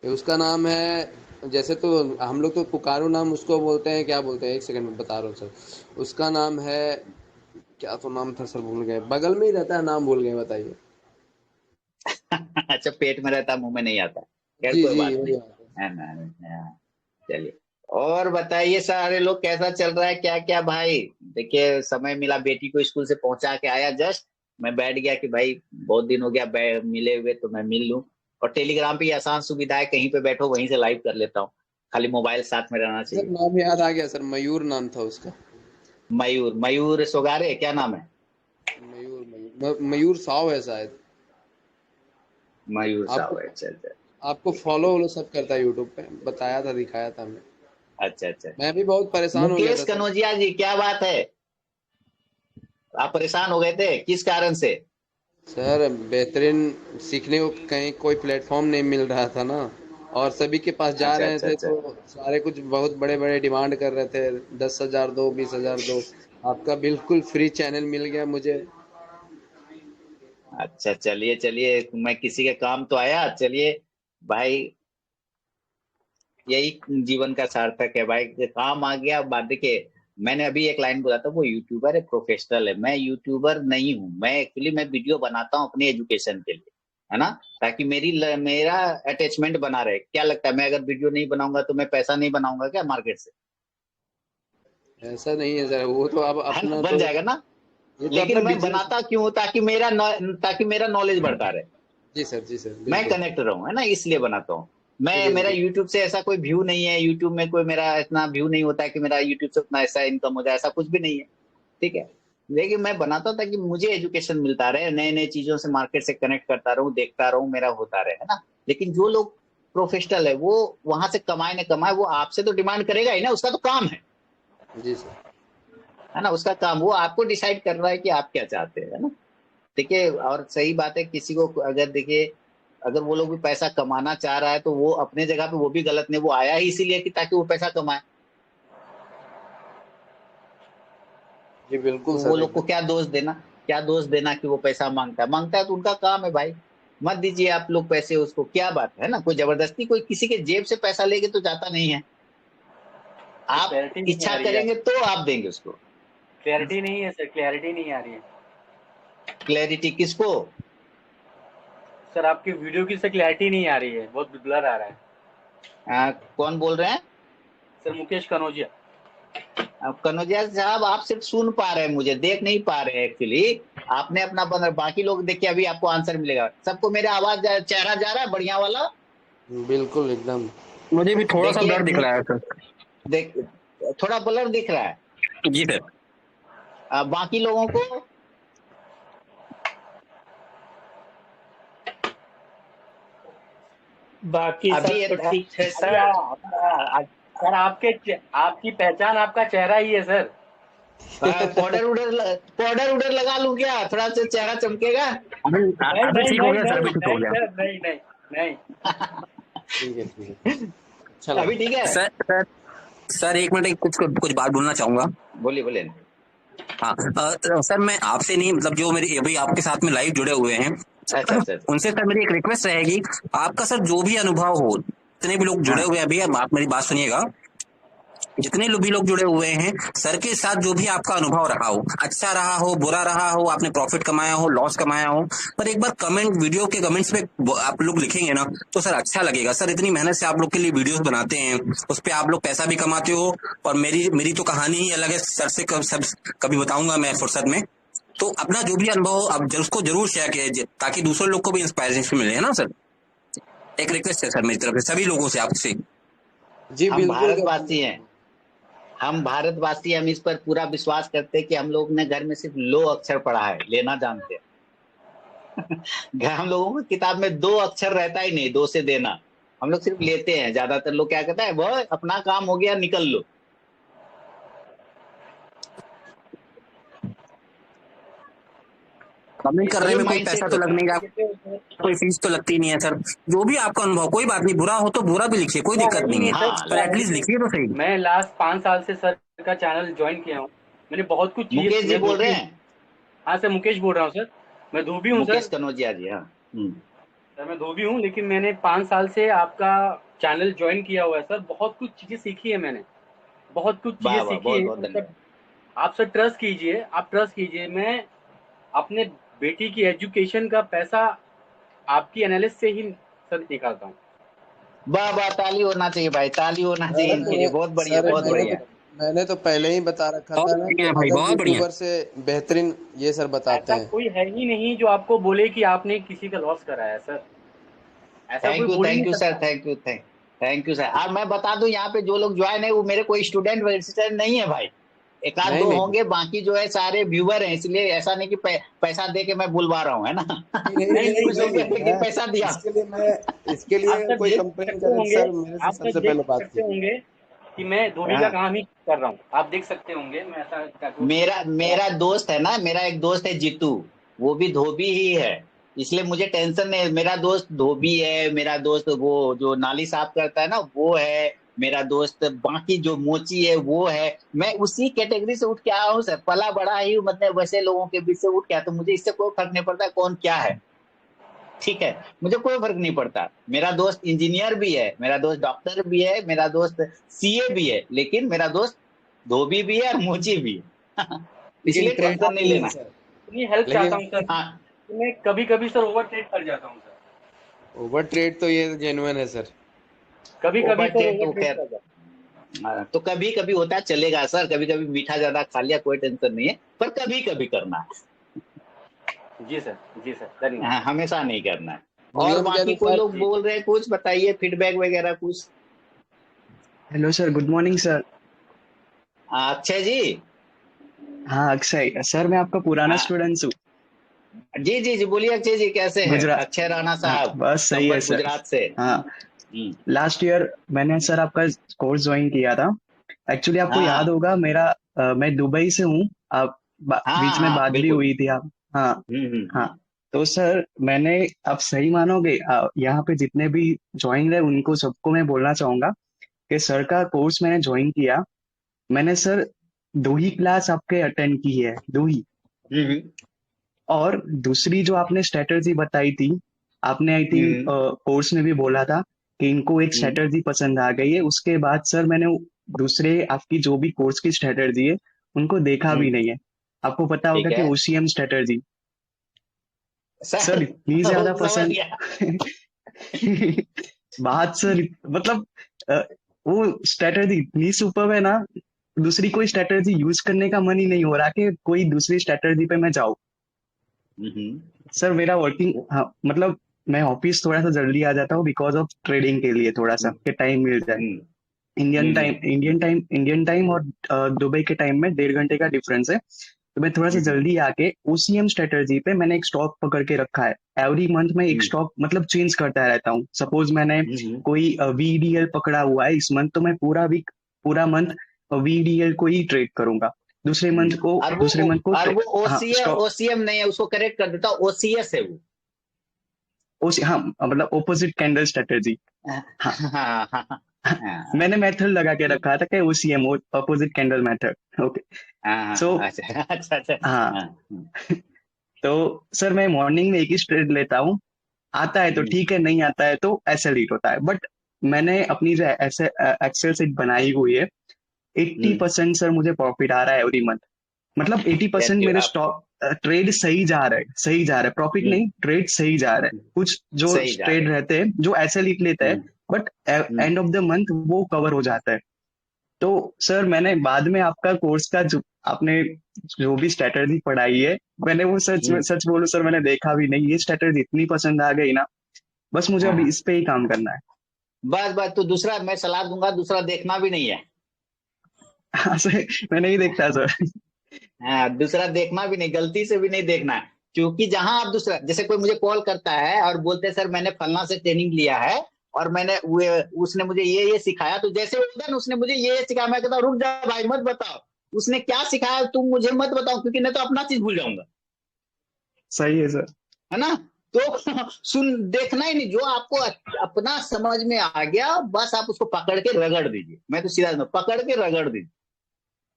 उसका नाम है, जैसे तो हम लोग तो पुकारो नाम उसको बोलते हैं, क्या बोलते हैं, एक सेकंड में बता रहा हूँ सर। उसका नाम है, क्या तो नाम था सर, भूल गए, बगल में ही रहता है, नाम भूल गए, बताइए। अच्छा, पेट में रहता मुंह में नहीं आता। खैर जी कोई जी बात वही नहीं। बात है। है ना। हाँ, चलिए। और बताइए सारे लोग, कैसा चल रहा है, क्या क्या भाई? देखिए समय मिला, बेटी को स्कूल से पहुंचा के आया जस्ट। मैं बैठ गया कि भाई बहुत दिन हो गया मिले हुए, तो मैं मिल लूं। और टेलीग्राम पे ये आसान सुविधा है, कहीं पे बैठो वहीं से लाइव कर लेता हूँ। खाली मोबाइल साथ में रहना सर चाहिए। नाम याद आ गया सर, मयूर नाम था उसका। मयूर, मयूर सोगारे क्या नाम है? मयूर मयूर साव है शायद। मयूर आपको साहब है, चल चल। आपको फॉलो वॉलो सब करता है यूट्यूब पे, बताया था, दिखाया था हमने। अच्छा अच्छा। मैं भी बहुत परेशान हो गया मुकेश था सर। कनौजिया जी, क्या बात है? आप परेशान हो गए थे किस कारण से? सर बेहतरीन सीखने को कहीं कोई प्लेटफॉर्म नहीं मिल रहा था ना, और सभी के पास जा अच्छा रहे अच्छा थे अच्छा। तो सारे कुछ बहुत बड़े बड़े डिमांड कर रहे थे, 10,000 दो, 20,000 दो। आपका बिल्कुल फ्री चैनल मिल गया मुझे। अच्छा चलिए चलिए, मैं किसी के काम तो आया, चलिए भाई। यही जीवन का सार्थक है भाई, कि काम आ गया। बात देखिए, मैंने अभी एक लाइन बोला था, वो यूट्यूबर है, प्रोफेशनल है। मैं यूट्यूबर नहीं हूँ, मैं एक्चुअली मैं वीडियो बनाता हूँ अपनी एजुकेशन के लिए, है ना, ताकि मेरा अटैचमेंट बना रहे। क्या लगता है, मैं अगर वीडियो नहीं बनाऊंगा तो मैं पैसा नहीं बनाऊंगा क्या मार्केट से? ऐसा नहीं है सर, वो तो आप है ना, अपना बन तो, जाएगा ना। ये तो अपना लेकिन मैं बिजनेस है। बनाता क्यों? ताकि मेरा नॉलेज बढ़ता रहे, जी सर मैं बिल्कुल। कनेक्ट रहूं, है ना, इसलिए बनाता हूँ। मैं, चलिए मेरा जी। यूट्यूब से ऐसा कोई व्यू नहीं है, यूट्यूब में कोई मेरा इतना व्यू नहीं होता है कि मेरा यूट्यूब से उतना ऐसा इनकम हो जाए, ऐसा कुछ भी नहीं है। ठीक है। लेकिन मैं बनाता हूँ ताकि मुझे एजुकेशन मिलता रहे, नए नए चीजों से मार्केट से कनेक्ट करता रहूं, देखता रहूं, मेरा होता रहे, है ना। लेकिन जो लोग प्रोफेशनल है, वो वहां से कमाए न कमाए, वो आपसे तो डिमांड करेगा ही ना, उसका तो काम जी सर। है ना, उसका काम, वो आपको डिसाइड कर रहा है कि आप क्या चाहते हैं, है ना। देखिए, और सही बात है, किसी को अगर देखिए, अगर वो लोग भी पैसा कमाना चाह रहा है तो वो अपने जगह पे वो भी गलत नहीं, वो आया ही इसीलिए कि ताकि वो पैसा कमाए। जी बिल्कुल तो वो सर लोग को एकदम। क्या दोष देना, क्या दोष देना कि वो पैसा मांगता है तो उनका काम है भाई। मत दीजिए आप लोग पैसे उसको, क्या बात है ना, कोई जबरदस्ती कोई किसी के जेब से पैसा लेके तो जाता नहीं है। आप क्लैरिटी नहीं इच्छा आ रही है। करेंगे तो आप देंगे उसको। क्लैरिटी नहीं है सर, क्लैरिटी नहीं आ रही है। क्लैरिटी किसको? सर आपकी वीडियो की सर क्लैरिटी नहीं आ रही है, बहुत ब्लर आ रहा है। कौन बोल रहे हैं? सर मुकेश कनौजिया। अब कनौजिया साहब, आप सिर्फ सुन पा रहे हैं, मुझे देख नहीं पा रहे हैं एक्चुअली। आपने अपना बंद, बाकी लोग देखिए, अभी आपको आंसर मिलेगा। सबको मेरा आवाज चेहरा जा रहा है बढ़िया वाला? बिल्कुल एकदम। मुझे भी थोड़ा सा देखिए ब्लर दिख रहा है सर। देख, थोड़ा ब्लर दिख रहा है। जी सर। बाकी लोगों को? बाकी अभी सब तो ठीक है सर। सर आपकी पहचान आपका चेहरा ही है सर। पाउडर उडर लगा लूं क्या, थोड़ा सा चेहरा चमकेगा? अभी नहीं अभी नहीं ठीक हो नहीं गया सर, नहीं अभी ठीक हो नहीं गया। सर, नहीं नहीं नहीं। ठीक है, अच्छा लगा। अभी ठीक है। सर सर एक मिनट, कुछ कुछ बात बोलना चाहूंगा। बोलिए बोलिए। हाँ सर, मैं आपसे नहीं, मतलब जो मेरे अभी आपके साथ में लाइव जुड़े हुए हैं अच्छा अच्छा। उनसे सर मेरी एक रिक्वेस्ट रहेगी, आपका सर जो भी अनुभव हो, जितने भी लोग जुड़े हाँ हुए हैं अभी, आप मेरी बात सुनिएगा, जितने भी लोग जुड़े हुए हैं सर के साथ, जो भी आपका अनुभव रहा हो, अच्छा रहा हो, बुरा रहा हो, आपने प्रॉफिट कमाया हो, लॉस कमाया हो, पर एक बार कमेंट, वीडियो के कमेंट्स में आप लोग लिखेंगे ना तो सर अच्छा लगेगा। सर इतनी मेहनत से आप लोग के लिए वीडियोस बनाते हैं, उस पर आप लोग पैसा भी कमाते हो, और मेरी तो कहानी ही अलग है सर से, कभी बताऊंगा मैं फुर्सत में। तो अपना जो भी अनुभव आप उसको जरूर शेयर कीजिए, ताकि दूसरे लोग को भी इंस्पायरेशन मिले, है ना सर। एक रिक्वेस्ट है सर मेरी तरफ से, सभी लोगों से, आपसे। जी हम बिल्कुल भारतवासी हैं, हम भारतवासी, हम इस पर पूरा विश्वास करते हैं कि हम लोग ने घर में सिर्फ लो अक्षर पढ़ा है, लेना जानते हैं। हम लोगों को किताब में 2 अक्षर रहता ही नहीं, 2 से देना, हम लोग सिर्फ लेते हैं। ज्यादातर लोग क्या कहता है, वह अपना काम हो गया निकल लो। कमेंट करने ये में कोई पैसा माइंडसेट तो लग होता है। नहीं रहा, कोई फीस तो लगती नहीं है सर। जो भी आपका अनुभव, कोई बात नहीं, बुरा हो तो बुरा भी लिखिए, कोई दिक्कत नहीं है, हाँ, पर एटलीस्ट लिखिए तो सही। मैं लास्ट 5 साल से सर का चैनल ज्वाइन किया हूँ। मैंने बहुत कुछ मुकेश चीजें, जी मैं बोल धोबी रहे हूँ। हैं? हाँ सर, मुकेश बोल रहा हूँ सर। मैं धोबी हूँ मुकेश सर। कनौजिया जी, हाँ। सर मैं धोबी हूँ, लेकिन मैंने 5 साल से आपका चैनल ज्वाइन किया हुआ है सर। बहुत कुछ चीजें सीखी है मैंने, बहुत कुछ चीजें वाह वाह, सीखी बहुत है बहुत मतलब। धन्यवाद। आप सर ट्रस्ट कीजिए, आप ट्रस्ट कीजिए, मैं अपने बेटी की एजुकेशन का पैसा आपकी एनालिस्ट से ही सर निकालता हूँ। वाह वाह, ताली होना चाहिए भाई, ताली होना चाहिए सर इनके लिए। बहुत बढ़िया, सर बहुत बढ़िया। मैंने तो पहले ही बता रखा बहुत था ना कि बढ़िया भाई, अदर बहुत बढ़िया। यूट्यूबर से बेहतरीन ये सर बताते ऐसा हैं। कोई है ही नहीं जो आपको बोले कि आपने किसी का लॉस कराया है सर। ऐसा कोई बोल ही नहीं थैंक यू सर, सकता। Thank you sir. और मैं बता दूं, यहाँ पे जो लोग ज्वाइन है वो मेरे कोई स्टूडेंट रजिस्टर नहीं है भाई। एक आध नहीं दो नहीं होंगे, बाकी जो है सारे व्यूअर हैं। इसलिए ऐसा नहीं कि पैसा दे के मैं बुलवा रहा हूँ, है ना। नहीं नहीं नहीं नहीं नहीं कुछ नहीं लोग नहीं, नहीं, कहते हैं कि पैसा दिया। इसके आप लिए सब कोई देख कंप्लेन सकते करे तो होंगे, सर मेरे से आप सब सबसे देख पहले बात सकते कीजिए। होंगे कि मैं धोबी का हाँ, काम ही कर रहा हूँ। आप देख सकते होंगे, मैं ऐसा मेरा मेरा दोस्त है ना, मेरा एक दोस्त है जीतू, वो भी धोबी ही है। इसलिए मुझे टेंशन नहीं है। मेरा दोस्त धोबी है, मेरा दोस्त वो जो नाली साफ करता है ना वो है, मेरा दोस्त बाकी जो मोची है वो है। मैं उसी कैटेगरी से उठ के आया हूँ सर, पला बड़ा ही हूँ, मतलब वैसे लोगों के बीच से उठ के आया। तो मुझे इससे कोई फर्क नहीं पड़ता कौन क्या है, ठीक है। मुझे कोई फर्क नहीं पड़ता। मेरा दोस्त इंजीनियर भी है, मेरा दोस्त डॉक्टर भी है, मेरा दोस्त सीए भी है, लेकिन मेरा दोस्त धोबी भी है और मोची भी है। लेकिन इसलिए टेंशन ट्रेडर नहीं नहीं है लेना। सर। इतनी हेल्प चाहता लेकिन हूँ सर हाँ, कि मैं कभी कभी सर ओवर ट्रेड कर जाता हूँ सर। ओवर ट्रेड तो ये जेन्युइन है सर। कभी कभी ओवर सर टेक ओवर तो ट्रेड खैर, कर जाता तो कभी कभी होता है, चलेगा सर। कभी कभी मीठा ज्यादा खा लिया, कोई टेंशन नहीं है, पर कभी कभी करना है। हूँ। जी सर, जी सर, धन्यवाद। हाँ, हमेशा नहीं करना है। और नियम के बाकी कोई अनुसार लोग जी बोल रहे हैं, कुछ बताइए, फीडबैक वगैरह कुछ। Hello sir, good morning sir. Akshay ji. हाँ अक्षय सर, मैं आपका पुराना हाँ, स्टूडेंट हूँ। जी जी जी, बोलिए अक्षय जी, कैसे हैं? गुजरात। अक्षय राणा हाँ साहब, बस सही है संपर्क सर। गुजरात से। हाँ, लास्ट ईयर मैंने सर आपका कोर्स ज्वाइन किया था। एक्चुअली आपको याद हाँ होगा, मैं दुबई से हूँ। आप हाँ बीच में हाँ, बात भी बिल्कुल। हुई थी आप। हाँ हाँ। हम्म। तो सर मैंने, आप सही मानोगे, यहाँ पे जितने भी ज्वाइन है उनको सबको मैं बोलना चाहूंगा कि सर का कोर्स मैंने ज्वाइन किया। मैंने सर 2 ही क्लास आपके अटेंड की है, 2 ही। हम्म और दूसरी जो आपने स्ट्रेटजी बताई थी, आपने आई थिंक हम्म कोर्स में भी बोला था कि इनको एक हम्म स्ट्रेटजी पसंद आ गई है। उसके बाद सर मैंने दूसरे आपकी जो भी कोर्स की स्ट्रेटजी है उनको देखा भी हम्म, नहीं है। आपको पता होगा ठीक कि है ओसीएम स्ट्रेटजी सर। सर इतनी ज्यादा समझ पसंद। गया। बात सर, मतलब अ, वो स्ट्रेटजी इतनी सुपर है ना, दूसरी कोई स्ट्रेटजी यूज करने का मन ही नहीं हो रहा कि कोई दूसरी स्ट्रेटजी पे मैं जाऊं। हम्म सर मेरा वर्किंग, हाँ मतलब मैं ऑफिस थोड़ा सा जल्दी आ जाता हूँ बिकॉज ऑफ ट्रेडिंग के लिए, थोड़ा सा कि टाइम मिल जाए। हम्म हम्म इंडियन टाइम और दुबई के टाइम में 1.5 घंटे का डिफरेंस है। तो मैं थोड़ा सा हम्म जल्दी आके ओसीएम स्ट्रेटजी पे मैंने एक स्टॉक पकड़ के रखा है। एवरी मंथ में एक हम्म स्टॉक मतलब चेंज करता रहता हूँ। सपोज मैंने हम्म कोई वीडीएल पकड़ा हुआ है इस मंथ, तो मैं पूरा मंथ वीडीएल को ही ट्रेड करूंगा। दूसरे मंथ को और वो हाँ ओसीएम स्टॉक, ओसीएम नहीं है, उसको करेक्ट कर देता हूँ, ओसीएस है वो। हाँ मतलब ओपोजिट कैंडल स्ट्रेटजी। हाँ हाँ हाँ हाँ, मैंने मेथड लगा के रखा था कि OCM, opposite candle method. Okay, so अच्छा अच्छा अच्छा। हाँ, तो सर मैं मॉर्निंग में एक ही ट्रेड लेता हूँ, आता है तो ठीक है, नहीं आता है तो ऐसे लीड होता है। बट मैंने अपनी जो ऐसे एक्सेल सीट बनाई हुई है, 80% सर मुझे प्रॉफिट आ रहा है एवरी मंथ। मतलब 80% मेरे स्टॉक ट्रेड सही जा रहा है, सही जा रहा है, प्रॉफिट नहीं, ट्रेड सही जा रहा है। कुछ जो सही जा ट्रेड रहते हैं जो ऐसे लिख लेते हैं, but end of the month वो कवर हो जाता है। तो सर मैंने बाद में आपका कोर्स का जो आपने जो भी स्ट्रेटजी पढ़ाई है, मैंने वो सच सच बोलूं सर, मैंने देखा भी नहीं। ये स्ट्रेटजी इतनी पसंद आ गई ना, बस मुझे अभी इस पे ही काम करना है। बस बस, तो दूसरा मैं सलाह दूंगा, दूसरा देखना भी नहीं है। हाँ सर, मैं नहीं देखता सर। हाँ, दूसरा देखना भी नहीं, गलती से भी नहीं देखना है। क्योंकि जहां आप दूसरा, जैसे कोई मुझे कॉल करता है और बोलते हैं सर मैंने फलना से ट्रेनिंग लिया है और मैंने उसने मुझे ये सिखाया, तो जैसे उधर उसने मुझे ये सिखाया, मैं कहता हूँ रुक जा भाई, मत बताओ उसने क्या सिखाया, तुम मुझे मत बताओ, क्योंकि नहीं तो अपना चीज भूल जाऊंगा। सही है सर। है ना? तो सुन, देखना ही नहीं, जो आपको अपना समझ में आ गया बस आप उसको पकड़ के रगड़ दीजिए। मैं तो सीधा पकड़ के रगड़ दीजिए,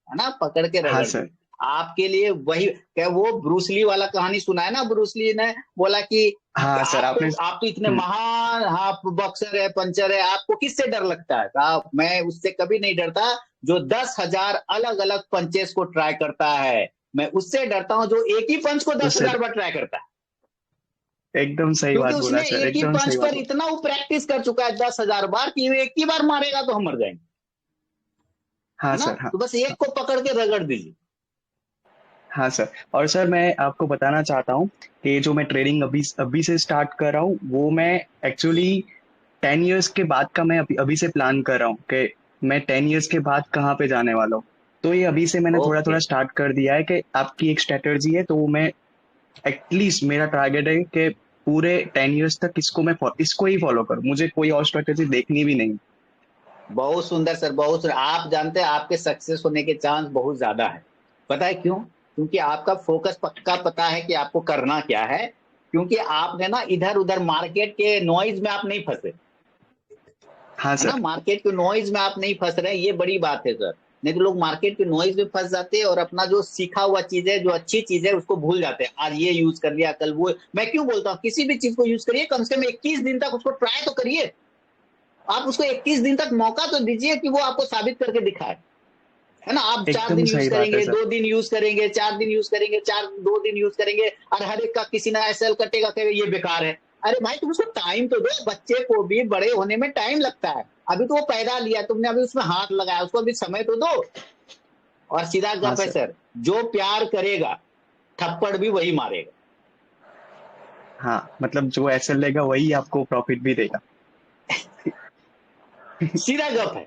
है ना, पकड़ के हाँ रगड़ सर। दीजिए। आपके लिए वही, क्या वो ब्रूस ली वाला कहानी सुना है ना? ब्रूस ली ने बोला कि हाँ सर, आपने आप तो इतने महान हाफ बॉक्सर है, पंचर है, आपको किससे डर लगता है? आप, मैं उससे कभी नहीं डरता जो 10,000 अलग अलग पंचेस को ट्राई करता है, मैं उससे डरता हूं जो एक ही पंच को 10,000 बार ट्राई करता है। एकदम सही क्योंकि बात बोला उसने सर, एक ही एकदम पंच सही बात पर बोला। इतना वो प्रैक्टिस कर चुका है 10,000 बार कि वो एक ही बार मारेगा तो हम मर जाएंगे। हाँ है ना? सर। हाँ तो बस एक को पकड़ के रगड़ दीजिए। हाँ सर। और सर मैं आपको बताना चाहता हूँ कि जो मैं ट्रेडिंग अभी अभी से स्टार्ट कर रहा हूँ, वो मैं एक्चुअली 10 years के बाद का मैं अभी से प्लान कर रहा हूँ कि मैं 10 years के बाद कहाँ पे जाने वाला हूँ। तो ये अभी से मैंने थोड़ा ओके, थोड़ा स्टार्ट कर दिया है कि आपकी एक स्ट्रेटजी है, तो मैं एटलीस्ट मेरा टारगेट है कि पूरे 10 years तक इसको ही फॉलो करूँ, मुझे कोई और स्ट्रेटेजी देखनी भी नहीं। बहुत सुंदर सर, बहुत सुंदर। आप जानते हैं आपके सक्सेस होने के चांस बहुत ज्यादा है। पता है क्यों? क्योंकि आपका फोकस पक्का पता है कि आपको करना क्या है। क्योंकि आपने ना इधर उधर मार्केट के नॉइज में आप नहीं फंसे, हाँ है ना? सर। मार्केट के नॉइज में आप नहीं फंस रहे, ये बड़ी बात है सर। नहीं तो लोग मार्केट के नॉइज में फंस जाते हैं और अपना जो सीखा हुआ चीज है, जो अच्छी चीज है, उसको भूल जाते हैं। आज ये यूज कर लिया, कल वो। मैं क्यों बोलता हूँ किसी भी चीज को यूज करिए, कम से कम 21 दिन तक उसको ट्राई तो करिए। आप उसको 21 दिन तक मौका तो दीजिए कि वो आपको साबित करके दिखाए, है ना? आप 4 एकदम दिन यूज सही बात है करेंगे, सर। 2 दिन यूज करेंगे, 4 दिन यूज करेंगे, 2 दिन यूज करेंगे, और हर एक का किसी ना एसएल कटेगा, कहेगा ये बेकार है। अरे भाई तुम उसको टाइम तो दो, बच्चे को भी बड़े होने में टाइम लगता है। अभी तो वो पैदा लिया तुमने, अभी उसमें हाथ लगाया, उसको अभी समय तो दो। और सीधा हाँ गप है सर। सर, जो प्यार करेगा थप्पड़ भी वही मारेगा। हाँ, मतलब जो एसएल लेगा वही आपको प्रॉफिट भी देगा। सीधा गप है,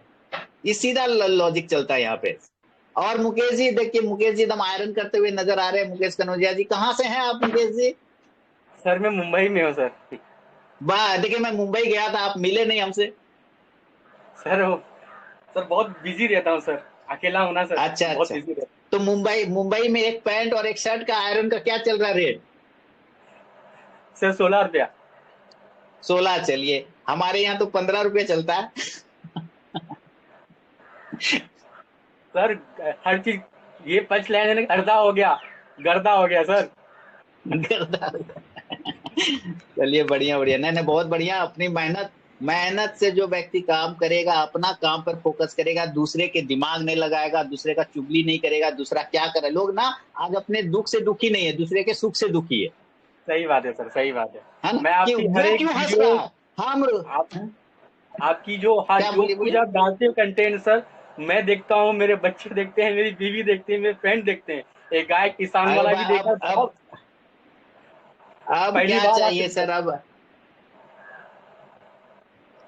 ये सीधा लॉजिक चलता है यहाँ पे। और मुकेश जी देखिए, मुकेश जी एकदम आयरन करते हुए नजर आ रहे हैं। मुकेश कनौजिया जी, कहाँ से हैं आप मुकेश जी? सर मैं मुंबई में हूँ सर। वाह, देखिए मैं मुंबई गया था, आप मिले नहीं हमसे। सर सर बहुत बिजी रहता हूँ सर, अकेला हूँ ना सर, अच्छा बहुत अच्छा। बिजी रहता तो मुंबई में एक पैंट और एक शर्ट का आयरन का क्या चल रहा है रेट? हूँ सर। 16 रुपया। 16? चलिए, हमारे यहाँ तो 15 रुपये चलता है। सर हर चीज, ये पंच लाइन है ना, गर्दा हो गया सर। चलिए बढ़िया बढ़िया, नहीं नहीं बहुत बढ़िया। अपनी मेहनत मेहनत से जो व्यक्ति काम करेगा, अपना काम पर फोकस करेगा, दूसरे के दिमाग नहीं लगाएगा, दूसरे का चुगली नहीं करेगा, दूसरा क्या करे। लोग ना आज अपने दुख से दुखी नहीं है, दूसरे के सुख से दुखी सही बात है सर, सही बात है ना? मैं कि आपकी हर वो एक क्यों हंस वीडियो, रहा है? हम आप आपकी जो हर क्या, जो बोलिए कुछ बोलिए। आप डालते हो कंटेंट सर, मैं देखता हूँ, मेरे बच्चे देखते हैं, मेरी बीवी देखती है, मेरे फ्रेंड देखते हैं। एक गाय किसान अरे वाला भी भाई, देखा, बहुत अब पहली क्या बार आपसे चाहिए देखा। सर अब?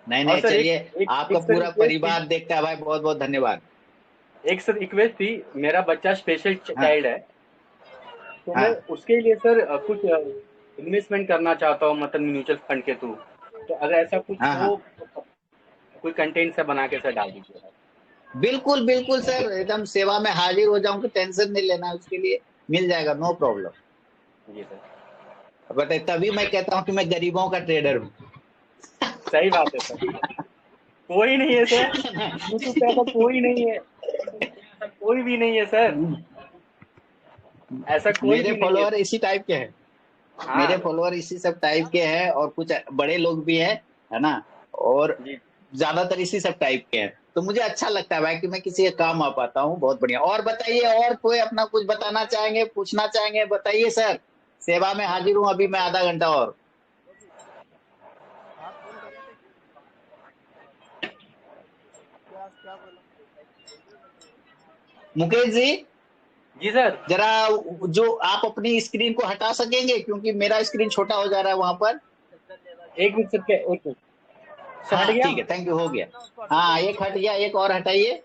नहीं और नहीं, सर चलिए, आपका एक सर पूरा रिक्वेस्ट थी, परिवार देखता है भाई, बहुत बहुत धन्यवाद। एक सर रिक्वेस्ट थी, मेरा बच्चा स्पेशल हाँ चाइल्ड है, तो मैं हाँ उसके लिए सर कुछ इन्वेस्टमेंट करना चाहता हूँ, मतलब म्यूचुअल फंड के थ्रू। तो अगर ऐसा कुछ हाँ हो हाँ, तो कोई कंटेंट से बना के सर डाल दीजिएगा। बिल्कुल बिल्कुल सर, एकदम सेवा में हाजिर हो जाऊंगी, टेंशन नहीं लेना है उसके लिए, मिल जाएगा, नो प्रॉब्लम। जी सर। बताइए, तभी मैं कहता हूँ कि मैं गरीबों का ट्रेडर हूँ। सही बात है सर। कोई नहीं है सर, यूट्यूब पे ऐसा कोई नहीं है, ऐसा कोई भी नहीं है सर, ऐसा कोई मेरे भी नहीं है। फॉलोअर इसी टाइप के हैं, मेरे हाँ फॉलोअर इसी सब टाइप के हैं, और कुछ बड़े लोग भी हैं, है ना, और जी। ज्यादातर इसी सब टाइप के हैं। तो मुझे अच्छा लगता है भाई कि मैं किसी के काम आ पाता हूँ, बहुत बढ़िया। और बताइए, और कोई अपना कुछ बताना चाहेंगे, पूछना चाहेंगे, बताइए सर, सेवा में हाजिर हूँ अभी मैं आधा घंटा और। मुकेश जी, जी सर, जरा जो आप अपनी स्क्रीन को हटा सकेंगे, क्योंकि मेरा स्क्रीन छोटा हो जा रहा है वहां पर। एक मिनट सर, क्या एक मिनट सर, हट हाँ गया। ठीक है, थैंक यू, हो गया। हाँ एक हट गया, एक और हटाइए।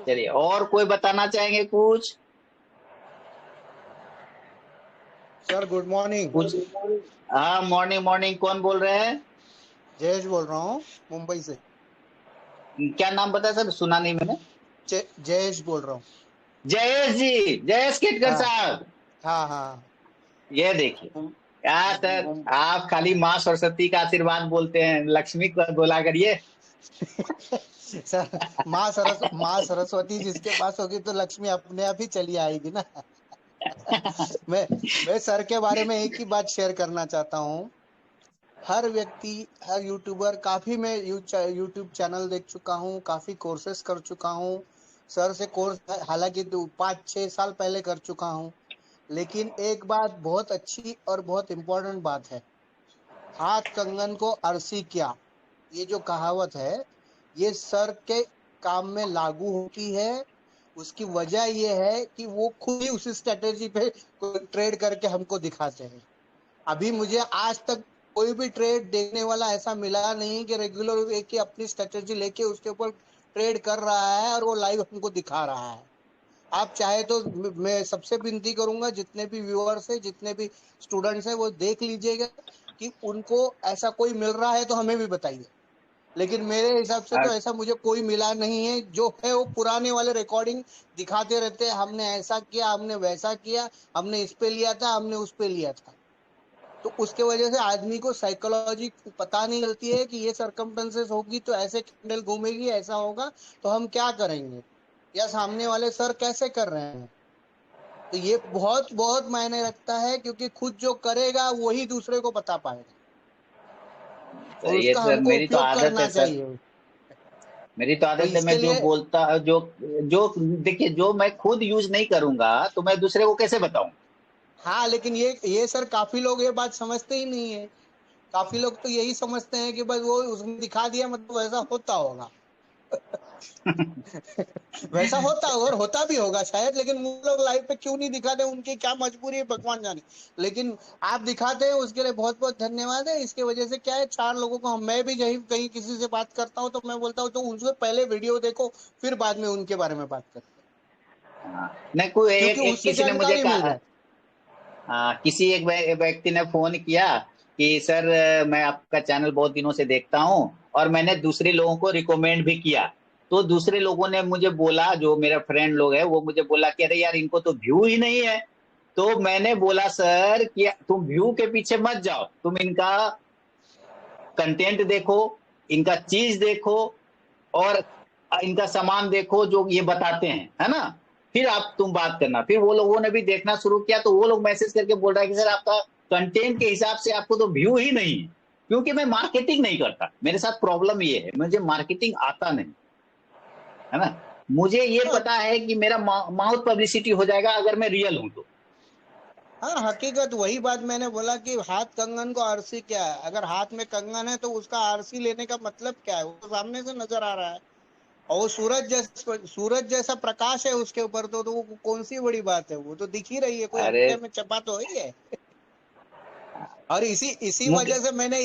चलिए, और कोई बताना चाहेंगे कुछ? Sir good morning. कुछ? हाँ मॉर्निंग मॉर्निंग, कौन बोल रहे हैं? जयेश बोल रहा हूँ मुंबई से। क्या नाम बताया सर, सुना नहीं मैंने। जयेश बोल रहा हूँ। जयेश जी, जयेश केटकर हाँ साहब, हाँ हाँ। ये देखिए क्या सर, आप खाली माँ सरस्वती का आशीर्वाद बोलते हैं, लक्ष्मी को बोला करिए। सर माँ सरस्वती जिसके पास होगी तो लक्ष्मी अपने आप ही चली आएगी ना। मैं सर के बारे में एक ही बात शेयर करना चाहता हूँ। हर व्यक्ति, हर यूट्यूबर, काफी मैं यूट्यूब चैनल देख चुका हूँ, काफी कोर्सेस कर चुका हूँ सर से। कोर्स हालांकि 5-6 साल पहले कर चुका हूँ, लेकिन एक बात बहुत अच्छी और बहुत इम्पोर्टेंट बात है, हाथ कंगन को अरसी क्या, ये जो कहावत है, ये सर के काम में लागू होती है। उसकी वजह ये है कि वो खुद ही उसी स्ट्रेटेजी पे ट्रेड करके हमको दिखाते हैं। अभी मुझे आज तक कोई भी ट्रेड देखने वाला ऐसा मिला नहीं कि रेगुलर एक ही अपनी स्ट्रेटेजी लेके उसके ऊपर ट्रेड कर रहा है और वो लाइव हमको दिखा रहा है। आप चाहे तो मैं सबसे विनती करूंगा, जितने भी व्यूअर्स है, जितने भी स्टूडेंट्स है, वो देख लीजिएगा कि उनको ऐसा कोई मिल रहा है तो हमें भी बताइए। लेकिन मेरे हिसाब से तो ऐसा मुझे कोई मिला नहीं है। जो है वो पुराने वाले रिकॉर्डिंग दिखाते रहते हैं, हमने ऐसा किया, हमने वैसा किया, हमने इस पे लिया था, हमने उस पे लिया था। तो उसके वजह से आदमी को साइकोलॉजी पता नहीं चलती है कि ये सरकमस्टेंसेस होगी तो ऐसे कैंडल घूमेगी, ऐसा होगा तो हम क्या करेंगे, या सामने वाले सर कैसे कर रहे हैं। तो ये बहुत बहुत मायने रखता है, क्योंकि खुद जो करेगा वही दूसरे को बता पाएगा, और ये उसका सर हमको मेरी तो उपयोग आदत करना है सर, चाहिए। मेरी तो तो आदत है, मैं इसके जो लिए बोलता, जो जो देखिए, जो मैं खुद यूज नहीं करूंगा तो मैं दूसरे को कैसे बताऊं? हाँ, लेकिन ये सर काफी लोग ये बात समझते ही नहीं है। काफी लोग तो यही समझते हैं कि बस वो उसमें दिखा दिया मतलब वैसा होता होगा। वैसा होता और होता भी होगा शायद, लेकिन वो लोग लाइव पे क्यों नहीं दिखाते, उनकी क्या मजबूरी है भगवान जाने। लेकिन आप दिखाते हैं, उसके लिए बहुत बहुत धन्यवाद है। इसके वजह से क्या है, 4 लोगों को, मैं भी कहीं कहीं किसी से बात करता हूँ तो मैं बोलता हूँ तो उनसे पहले वीडियो देखो, फिर बाद में उनके बारे में बात करते हैं, हाँ, नहीं कोई एक क्योंकि एक उससे किसी ने मुझे जानकारी मिल कहा, जाए। हाँ किसी एक व्यक्ति ने फोन किया कि सर मैं आपका चैनल बहुत दिनों से देखता हूँ और मैंने दूसरे लोगों को रिकमेंड भी किया। तो दूसरे लोगों ने मुझे बोला, जो मेरा फ्रेंड लोग है वो मुझे बोला कि अरे यार इनको तो व्यू ही नहीं है। तो मैंने बोला सर कि तुम व्यू के पीछे मत जाओ, तुम इनका कंटेंट देखो, इनका चीज देखो, और इनका सामान देखो जो ये बताते हैं, है ना, फिर आप तुम बात करना। फिर वो लोगों ने भी देखना शुरू किया, तो वो लोग मैसेज करके बोल रहा है कि सर आपका कंटेंट के हिसाब से आपको तो व्यू ही नहीं है, क्योंकि मैं मार्केटिंग नहीं करता। मेरे साथ प्रॉब्लम ये है, मुझे मार्केटिंग आता नहीं, है ना। मुझे ये पता है कि मेरा माउथ पब्लिसिटी हो जाएगा अगर मैं रियल हूं तो। हाँ, हकीकत वही बात मैंने बोला कि हाथ कंगन को आरसी क्या है। अगर हाथ में कंगन है तो उसका आरसी लेने का मतलब क्या है, वो तो सामने से नजर आ रहा है। और वो सूरज जैसा प्रकाश है उसके ऊपर, तो वो कौन सी बड़ी बात है, वो तो दिख ही रही है, कोई अरे अंधेरे में छपा तो ही है। और इसी मुके वजह से मैंने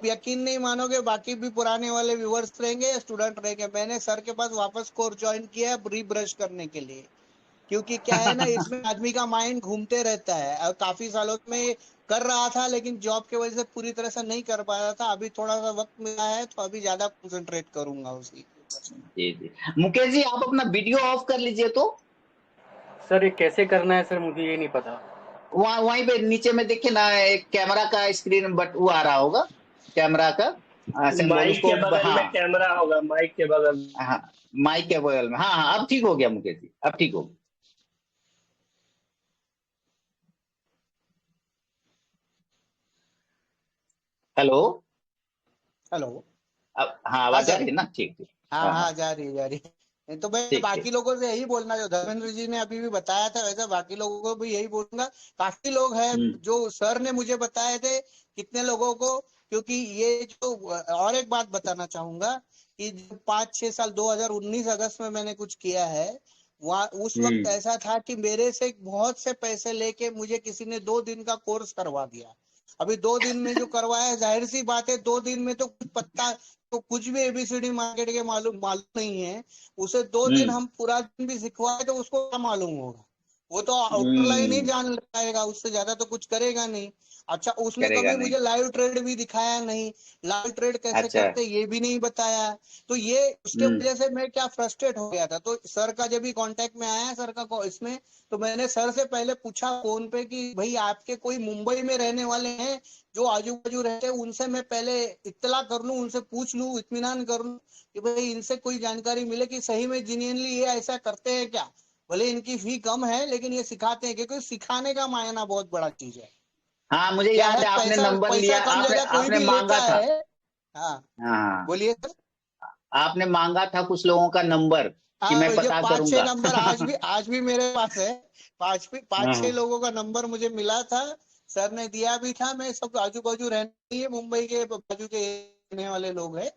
यकीन नहीं मानोगे, बाकी भी पुराने वाले व्यूवर्स रहेंगे या स्टूडेंट रहेंगे, मैंने सर के पास वापस कोर्स ज्वाइन किया है रीब्रश करने के लिए। क्योंकि क्या है ना, इसमें आदमी का माइंड घूमते रहता है, और काफी सालों में कर रहा था लेकिन जॉब की वजह से पूरी तरह से नहीं कर पा रहा था। अभी थोड़ा सा वक्त मिला है तो अभी ज्यादा कंसंट्रेट करूंगा उसी। जी जी, मुकेश जी आप अपना वीडियो ऑफ कर लीजिए तो। सर ये कैसे करना है सर, मुझे ये नहीं पता। वहाँ वहीं पे नीचे में देखिए ना, एक कैमरा का स्क्रीन बट वो आ रहा होगा, कैमरा का सिंबल, माइक उसको के बगल में हाँ कैमरा होगा, माइक के बगल में। हाँ, माइक के बगल में, हाँ हाँ, अब ठीक हो गया मुकेश जी, अब ठीक हो गया। Hello, hello. अब हाँ हाँ आवाज आ सर। रही है ना? ठीक ठीक, हाँ हाँ हाँ, हाँ, जा रही है जा रही है। नहीं तो मैं ठीक बाकी ठीक, लोगों से यही बोलना, जो धर्मेंद्र जी ने अभी भी बताया था वैसे बाकी लोगों को भी यही बोलूंगा। काफी लोग हैं जो सर ने मुझे बताए थे, कितने लोगों को, क्योंकि ये जो, और एक बात बताना चाहूंगा कि 5-6 साल 2019 अगस्त में मैंने कुछ किया है, वहाँ उस वक्त ऐसा था कि मेरे से बहुत से पैसे लेके मुझे किसी ने 2 दिन का कोर्स करवा दिया। अभी 2 दिन में जो करवाया, जाहिर सी बात है 2 दिन में तो कुछ पत्ता, तो कुछ भी एबीसीडी मार्केट के मालूम मालूम नहीं है उसे। 2 दिन हम पूरा दिन भी सिखवाए तो उसको क्या मालूम होगा? वो तो आउटर लाइन ही जान पाएगा, उससे ज्यादा तो कुछ करेगा नहीं। अच्छा, उसने करेगा कभी नहीं। मुझे लाइव ट्रेड भी दिखाया नहीं, लाइव ट्रेड कैसे अच्छा, करते ये भी नहीं बताया। तो ये उसके वजह से मैं क्या फ्रस्ट्रेट हो गया था। तो सर का जब भी कांटेक्ट में आया सर का इसमें, तो मैंने सर से पहले पूछा फोन पे कि भाई आपके कोई मुंबई में रहने वाले हैं जो आजू बाजू रहते हैं, उनसे मैं पहले इत्तला कर लूं, उनसे पूछ लूं, इत्मीनान कर लूं कि भाई इनसे कोई जानकारी मिले कि सही में जेन्युइनली ये ऐसा करते हैं क्या। भले इनकी फी कम है लेकिन ये सिखाते हैं, क्योंकि सिखाने का मायना बहुत बड़ा चीज है। हाँ मुझे क्या याद है, है, आपने पैसा नंबर पैसा लिया, कम आपने ज्यादा कोई आपने भी मांगा लेता था। है। हाँ, हाँ, बोलिए सर। आपने मांगा था कुछ लोगों का नंबर कि मैं हाँ, ये पता 5-6 करूंगा। नंबर आज भी मेरे पास है। 5-6 हाँ, लोगों का नंबर मुझे मिला था, सर ने दिया भी था। मैं सब आजू बाजू रहने, ये मुंबई के बाजू के रहने वाले लोग हैं,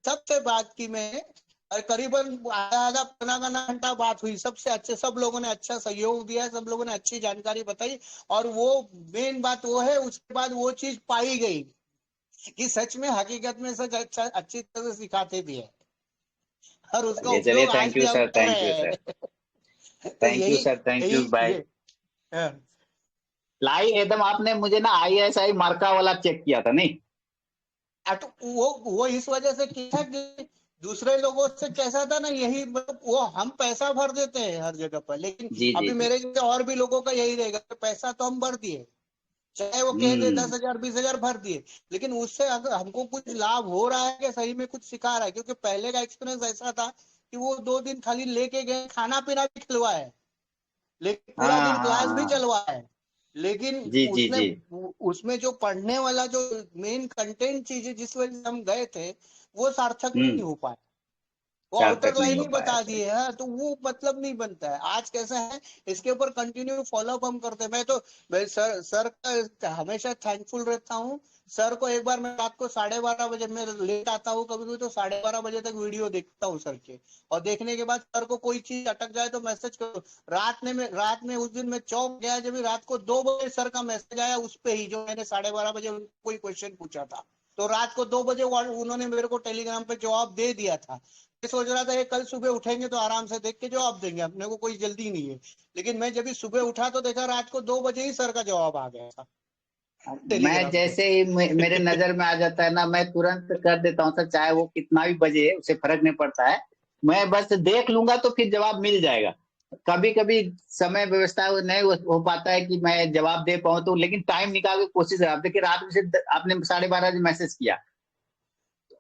सबसे बात की मैंने। और करीबन आधा पौना घंटा बात हुई सबसे। अच्छे सब लोगों ने अच्छा सहयोग दिया, सब लोगों ने अच्छी जानकारी बताई। और वो मेन बात वो है, उसके बाद वो चीज पाई गई कि सच में हकीकत में सच अच्छा अच्छी तरह से सिखाते भी है, और उसका चलिए चलिए, उपयोग आज थैंक भी यू हम सर, कर थैंक रहे यू सर, हैं। तो थैंक यू यही सर, थैंक यही यू बाय। ये, हाँ। लाई एकदम आपने मुझे ना ISI मार्का वाला चेक किया था नहीं? तो वो इस वजह से किया कि दूसरे लोगों से कैसा था ना, यही मतलब वो हम पैसा भर देते हैं हर जगह पर, लेकिन जी जी अभी जी। मेरे जैसे और भी लोगों का यही रहेगा, पैसा तो हम भर दिए, चाहे वो कह दे 10,000-20,000 भर दिए, लेकिन उससे अगर हमको कुछ लाभ हो रहा है कि सही में कुछ सिखा रहा है। क्योंकि पहले का एक्सपीरियंस ऐसा था कि वो 2 दिन खाली लेके गए, खाना पीना भी खिलवाया है, लेकिन पूरा हाँ दिन हाँ क्लास भी हाँ, चलवाया है, लेकिन जी जी उसने जी, उसमें जो पढ़ने वाला जो मेन कंटेंट चीजें जिस वजह से हम गए थे, वो सार्थक नहीं हो पाया। वो आउटर सार्थक नहीं लाइन हो ही पाया, बता सही। दिए है, तो वो मतलब नहीं बनता है। आज कैसा है, इसके ऊपर कंटिन्यू फॉलोअप हम करते हैं। मैं सर का हमेशा थैंकफुल रहता हूँ। सर को एक बार मैं रात को 12:30 बजे, मैं लेट आता हूँ कभी कभी, तो 12:30 बजे तक वीडियो देखता हूँ सर के, और देखने के बाद सर को कोई चीज अटक जाए तो मैसेज करो। रात में उस दिन मैं चौंक गया जब रात को 2 बजे सर का मैसेज आया उस पे ही, जो मैंने 12:30 बजे कोई क्वेश्चन पूछा था, तो रात को 2 बजे उन्होंने मेरे को टेलीग्राम पे जवाब दे दिया था। मैं सोच रहा था ये कल सुबह उठेंगे तो आराम से देख के जवाब देंगे, अपने को कोई जल्दी नहीं है। लेकिन मैं जब सुबह उठा तो देखा रात को 2 बजे ही सर का जवाब आ गया था मैं टेलीग्राम पे। जैसे ही मेरे नजर में आ जाता है ना, मैं तुरंत कर देता हूँ सर, चाहे वो कितना भी बजे, उसे फर्क नहीं पड़ता है। मैं बस देख लूंगा तो फिर जवाब मिल जाएगा। कभी कभी समय व्यवस्था नहीं हो पाता है कि मैं जवाब दे पाऊं, तो लेकिन टाइम निकाल के कोशिश है। देखिए रात में से आपने 12:30 बजे मैसेज किया,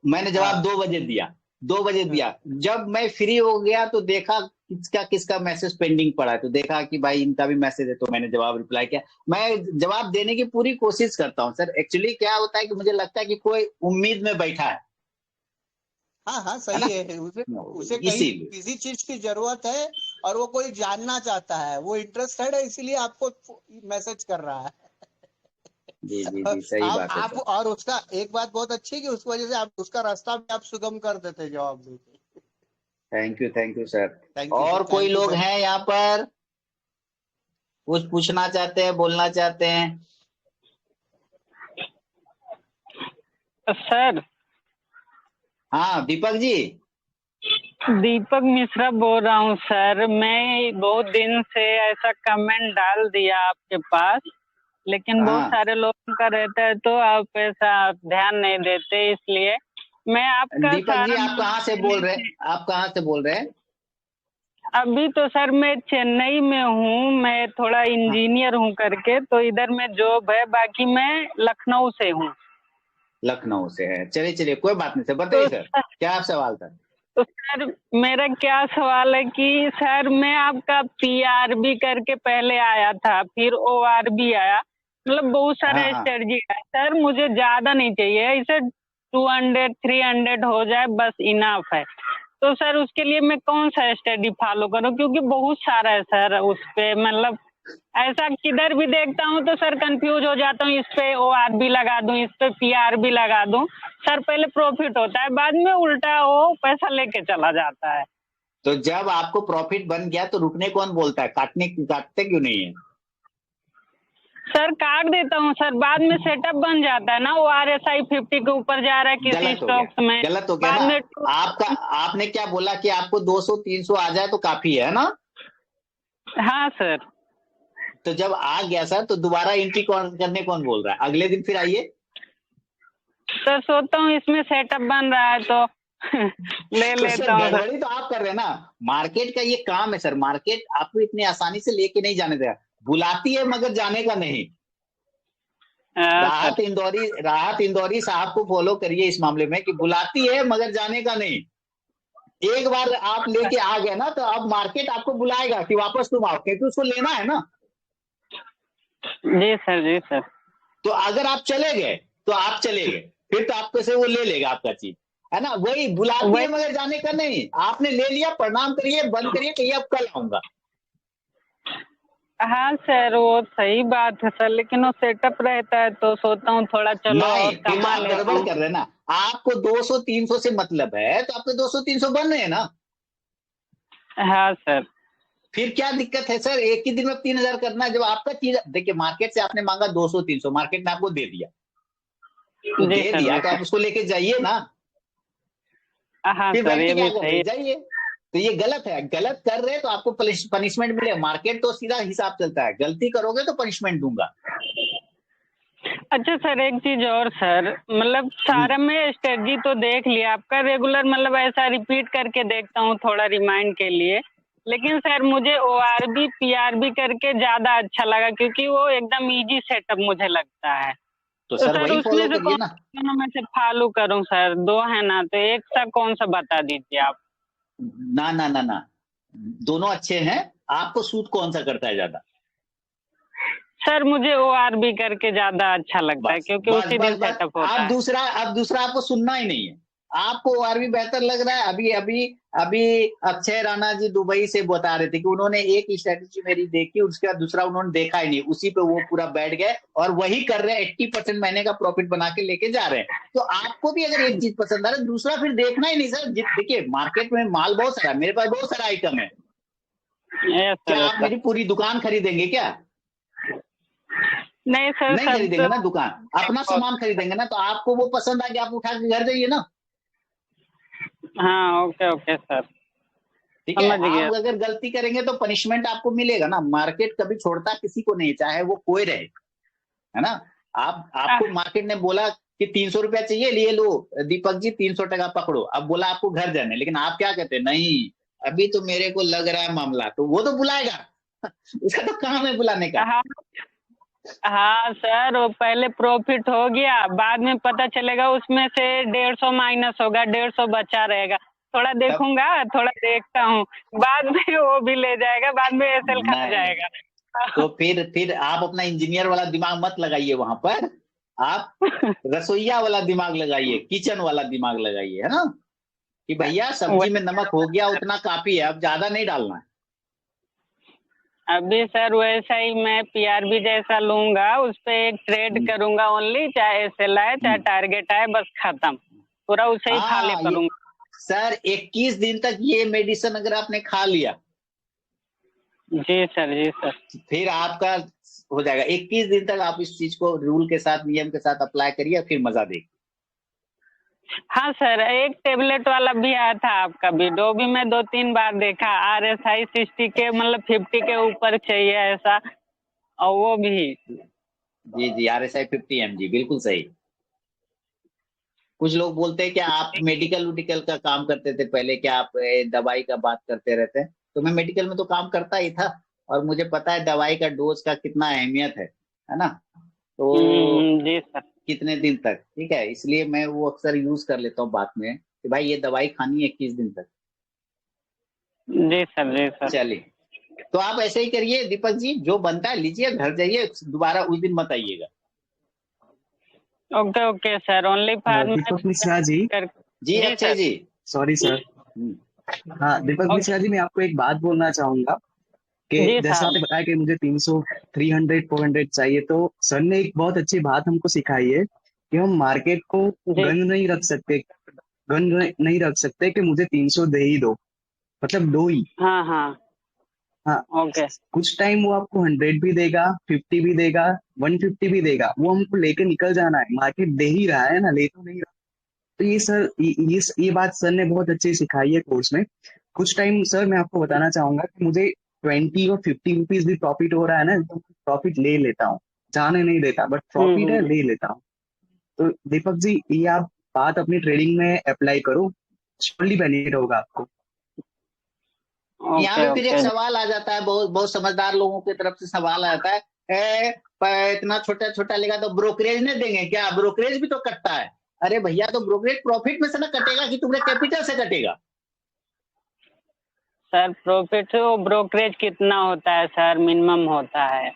मैंने जवाब हाँ 2 बजे दिया, 2 बजे हाँ दिया। जब मैं फ्री हो गया तो देखा किसका किसका मैसेज पेंडिंग पड़ा है, तो देखा कि भाई इनका भी मैसेज है, तो मैंने जवाब रिप्लाई किया। मैं जवाब देने की पूरी कोशिश करता हूँ सर। एक्चुअली क्या होता है कि मुझे लगता है कि कोई उम्मीद में बैठा हाँ हाँ, है सही ना? है। उसे उसे कहीं इसीलिए। किसी चीज की जरूरत है, और वो कोई जानना चाहता है, वो इंटरेस्टेड है, इसीलिए आपको मैसेज कर रहा है। जी जी जी, सही बात है आप, सर। और उसका एक बात बहुत अच्छी है कि उस वजह से आप उसका रास्ता भी आप सुगम कर देते हैं जवाब देते। Thank you sir. Thank you sir, और कोई थैंक यू लोग सर। हैं यहाँ पर, कुछ पूछना चाहते हैं, बोलना चाहते हैं? सर, हाँ दीपक जी। दीपक मिश्रा बोल रहा हूँ सर। मैं बहुत दिन से ऐसा कमेंट डाल दिया आपके पास, लेकिन बहुत हाँ सारे लोगों का रहता है तो आप ऐसा ध्यान नहीं देते, इसलिए मैं आपका दीपक जी, सारा आप कहाँ से बोल रहे हैं? आप कहाँ से बोल रहे हैं? अभी तो सर मैं चेन्नई में हूँ, मैं थोड़ा इंजीनियर हूँ करके, तो इधर में जॉब है, बाकी मैं लखनऊ से हूँ। लखनऊ से है, चलिए चलिए कोई बात नहीं सर, तो बताइए सर क्या आप सवाल था। तो सर मेरा क्या सवाल है कि सर मैं आपका पीआरबी करके पहले आया था, फिर ओआरबी आया, मतलब बहुत सारे हाँ हाँ स्ट्रेटजी है सर, मुझे ज्यादा नहीं चाहिए, इसे 200 300 हो जाए बस इनफ है। तो सर उसके लिए मैं कौन सा स्टडी फॉलो करूं, क्योंकि बहुत सारा है सर उस पे, मतलब ऐसा किधर भी देखता हूं तो सर कंफ्यूज हो जाता हूं, इस पे ओआरबी लगा दूं, इस पे पीआरबी लगा दूं। सर पहले प्रॉफिट होता है, बाद में उल्टा वो पैसा लेके चला जाता है। तो जब आपको प्रॉफिट बन गया तो रुकने कौन बोलता है, काटते क्यों नहीं है। सर काट देता हूँ सर, बाद में सेटअप बन जाता है ना, वो RSI 50 के ऊपर जा रहा है किसी गलत हो स्टॉक्स गया, में, गलत हो गया बाद ना। में आपका आपने क्या बोला कि आपको 200-300 आ जाए तो काफी है ना। हाँ सर। तो जब आ गया सर तो दोबारा एंट्री करने कौन बोल रहा है, अगले दिन फिर आइए। सर सोचता हूँ इसमें सेटअप बन रहा है तो ले तो सर लेता हूँ सर। गड़बड़ी तो आप कर रहे हैं ना, मार्केट का ये काम है सर, मार्केट आपको इतनी आसानी से लेके नहीं जाने देगा, बुलाती है मगर जाने का नहीं। हाँ सर। राहत इंदौरी साहब को फॉलो करिए इस मामले में कि बुलाती है मगर जाने का नहीं। एक बार आप लेके आ गए ना तो अब मार्केट आपको बुलाएगा कि वापस तुम आओ, क्योंकि उसको लेना है ना। जी सर, जी सर। तो अगर आप चले गए तो आप चले गए, फिर तो आपको से वो ले लेगा आपका चीज, है ना। वही बुलाती है वही मगर जाने का नहीं, आपने ले लिया, प्रणाम करिए, बंद करिए, कहिए अब कल आऊंगा। हाँ सर वो सही बात है सर, लेकिन वो सेटअप रहता है तो सोचता हूँ थोड़ा चलो नहीं, और फिर तो कमा आप लेता गड़बड़ हूँ। कर रहे हैं ना। आपको 200-300 से मतलब है तो आपके 200-300 बन रहे हैं ना। हाँ सर। फिर क्या दिक्कत है सर, एक ही दिन में 3000 करना है। जब आपका चीज देखिए, मार्केट से आपने मांगा 200-300, मार्केट ने आपको दे दिया, तो जी दे सर, दिया जी तो आप सर। उसको लेके जाइए ना। हाँ फिर सर बैठ के ये क्या भी कर सही रहे है। जाइए। तो ये गलत है, गलत कर रहे हैं तो आपको पनिशमेंट मिलेगा। मार्केट तो सीधा हिसाब चलता है, गलती करोगे तो पनिशमेंट दूंगा। अच्छा सर एक चीज और सर, मतलब सारा में स्ट्रेटजी तो देख लिया आपका, रेगुलर मतलब ऐसा रिपीट करके देखता हूँ थोड़ा रिमाइंड के लिए, लेकिन सर मुझे ORB PRB करके ज्यादा अच्छा लगा, क्योंकि वो एकदम इजी सेटअप मुझे लगता है। तो तो सर सर वही फॉलो उसमें से करिए ना। दोनों में से फॉलो करूं सर, दो है ना, तो एक सा कौन सा बता दीजिए आप। ना ना ना ना, दोनों अच्छे हैं, आपको सूट कौन सा करता है ज्यादा। सर मुझे ORB करके ज्यादा अच्छा लगता है, बस क्योंकि बस उसी दिन बस बस, सेटअप होता आप है। दूसरा आपको सुनना ही नहीं है। आपको ओआरबी बेहतर लग रहा है। अभी अभी अभी अक्षय राणा जी दुबई से बता रहे थे कि उन्होंने एक स्ट्रेटेजी मेरी देखी, उसके बाद दूसरा उन्होंने देखा ही नहीं, उसी पे वो पूरा बैठ गए और वही कर रहे हैं, 80% महीने का प्रॉफिट बना के लेके जा रहे हैं। तो आपको भी अगर एक चीज पसंद आ रहा है, दूसरा फिर देखना ही नहीं सर। देखिए मार्केट में माल बहुत सारा है, मेरे पास बहुत सारा आइटम है। यस क्या सर, यस आप सर। मेरी पूरी दुकान खरीदेंगे क्या। नहीं सर नहीं सब खरीदेंगे ना, दुकान अपना सामान खरीदेंगे ना। तो आपको वो पसंद आ गया, आप उठा के घर जाइए ना। हाँ ओके ओके सर, ठीक है, समझ गया। आप अगर गलती करेंगे तो पनिशमेंट आपको मिलेगा ना। मार्केट कभी छोड़ता किसी को नहीं, चाहे वो कोई रहे, है ना। आपको मार्केट ने बोला कि 300 रुपया चाहिए, लिए लो दीपक जी 300 टका पकड़ो, अब बोला आपको घर जाने, लेकिन आप क्या कहते हैं, नहीं अभी तो मेरे को लग रहा है मामला, तो वो तो बुलाएगा उसका तो काम है बुलाने का। हाँ हाँ सर, वो पहले प्रॉफिट हो गया, बाद में पता चलेगा उसमें से 150 माइनस होगा, 150 बचा रहेगा, थोड़ा तब देखूंगा, थोड़ा देखता हूँ, बाद में वो भी ले जाएगा, बाद में SL खा नहीं, जाएगा। तो फिर आप अपना इंजीनियर वाला दिमाग मत लगाइए वहां पर, आप रसोईया वाला दिमाग लगाइए, किचन वाला दिमाग लगाइए, है ना, कि भैया सब्जी में नमक हो गया उतना काफी है, अब ज्यादा नहीं डालना है। अभी सर वैसा ही मैं PRB जैसा लूंगा, उस पे एक ट्रेड करूंगा ओनली, चाहे SL आए चाहे टारगेट आए, बस खत्म, पूरा उसे ही फॉलो हाँ करूंगा। सर 21 दिन तक ये मेडिसिन अगर आपने खा लिया, जी सर, जी सर। फिर आपका हो जाएगा। 21 दिन तक आप इस चीज को रूल के साथ, नियम के साथ अप्लाई करिए, फिर मजा देखिए। हाँ सर, एक टेबलेट वाला भी आया था आपका वीडियो, भी मैं 2-3 बार देखा, RSI 60 के मतलब 50 के ऊपर चाहिए ऐसा, और वो भी। जी जी, RSI 50 mg बिल्कुल सही। कुछ लोग बोलते हैं कि आप मेडिकल का काम करते थे पहले, क्या आप दवाई का बात करते रहते हैं। तो मैं मेडिकल में तो काम करता ही था और मुझे पता है दवाई का डोज का कितना अहमियत है ना। तो जी सर। कितने दिन तक, ठीक है, इसलिए मैं वो अक्सर यूज कर लेता हूँ बात में कि भाई ये दवाई खानी है 21 दिन तक। जी सर, जी सर। चलिए, तो आप ऐसे ही करिए दीपक जी, जो बनता है लीजिए, घर जाइए, दोबारा उस दिन मत आइएगा। Okay okay sir, only for Deepak Mishra ji. जी अक्षय जी। Sorry sir. हाँ दीपक मिश्रा जी, मैं आपको एक बात बोलना चाहूंगा कि जी जैसा साहब। आपने बताया कि मुझे 300 300 400 चाहिए, तो सर ने एक बहुत अच्छी बात हमको सिखाई है कि हम मार्केट को गन नहीं रख सकते, नहीं रख सकते कि मुझे 300 दे ही दो, मतलब दो ही। हाँ हाँ हाँ ओके। कुछ टाइम वो आपको 100 भी देगा, 50 भी देगा, 150 भी देगा, वो हमको लेके निकल जाना है। मार्केट दे ही रहा है ना, ले तो नहीं रहा। तो ये सर, ये बात सर ने बहुत अच्छी सिखाई है कोर्स में। कुछ टाइम सर मैं आपको बताना चाहूंगा कि मुझे 20 और 50 रुपीज भी प्रॉफिट हो रहा है ना, तो प्रॉफिट ले लेता हूँ, जाने नहीं देता, बट प्रॉफिट है ले लेता हूँ। तो दीपक जी, ये आप बात अपनी ट्रेडिंग में अप्लाई करो, श्योरली बेनिफिट होगा आपको। यहाँ पे फिर एक सवाल आ जाता है, बहुत बहुत समझदार लोगों की तरफ से सवाल आ जाता है, इतना छोटा छोटा लेगा तो ब्रोकरेज नहीं देंगे क्या? ब्रोकरेज भी तो कटता है। अरे भैया, तो ब्रोकरेज प्रॉफिट में से ना कटेगा कि तुम्हारे कैपिटल से कटेगा? सर प्रॉफिट तो ब्रोकरेज कितना होता है सर? मिनिमम होता है।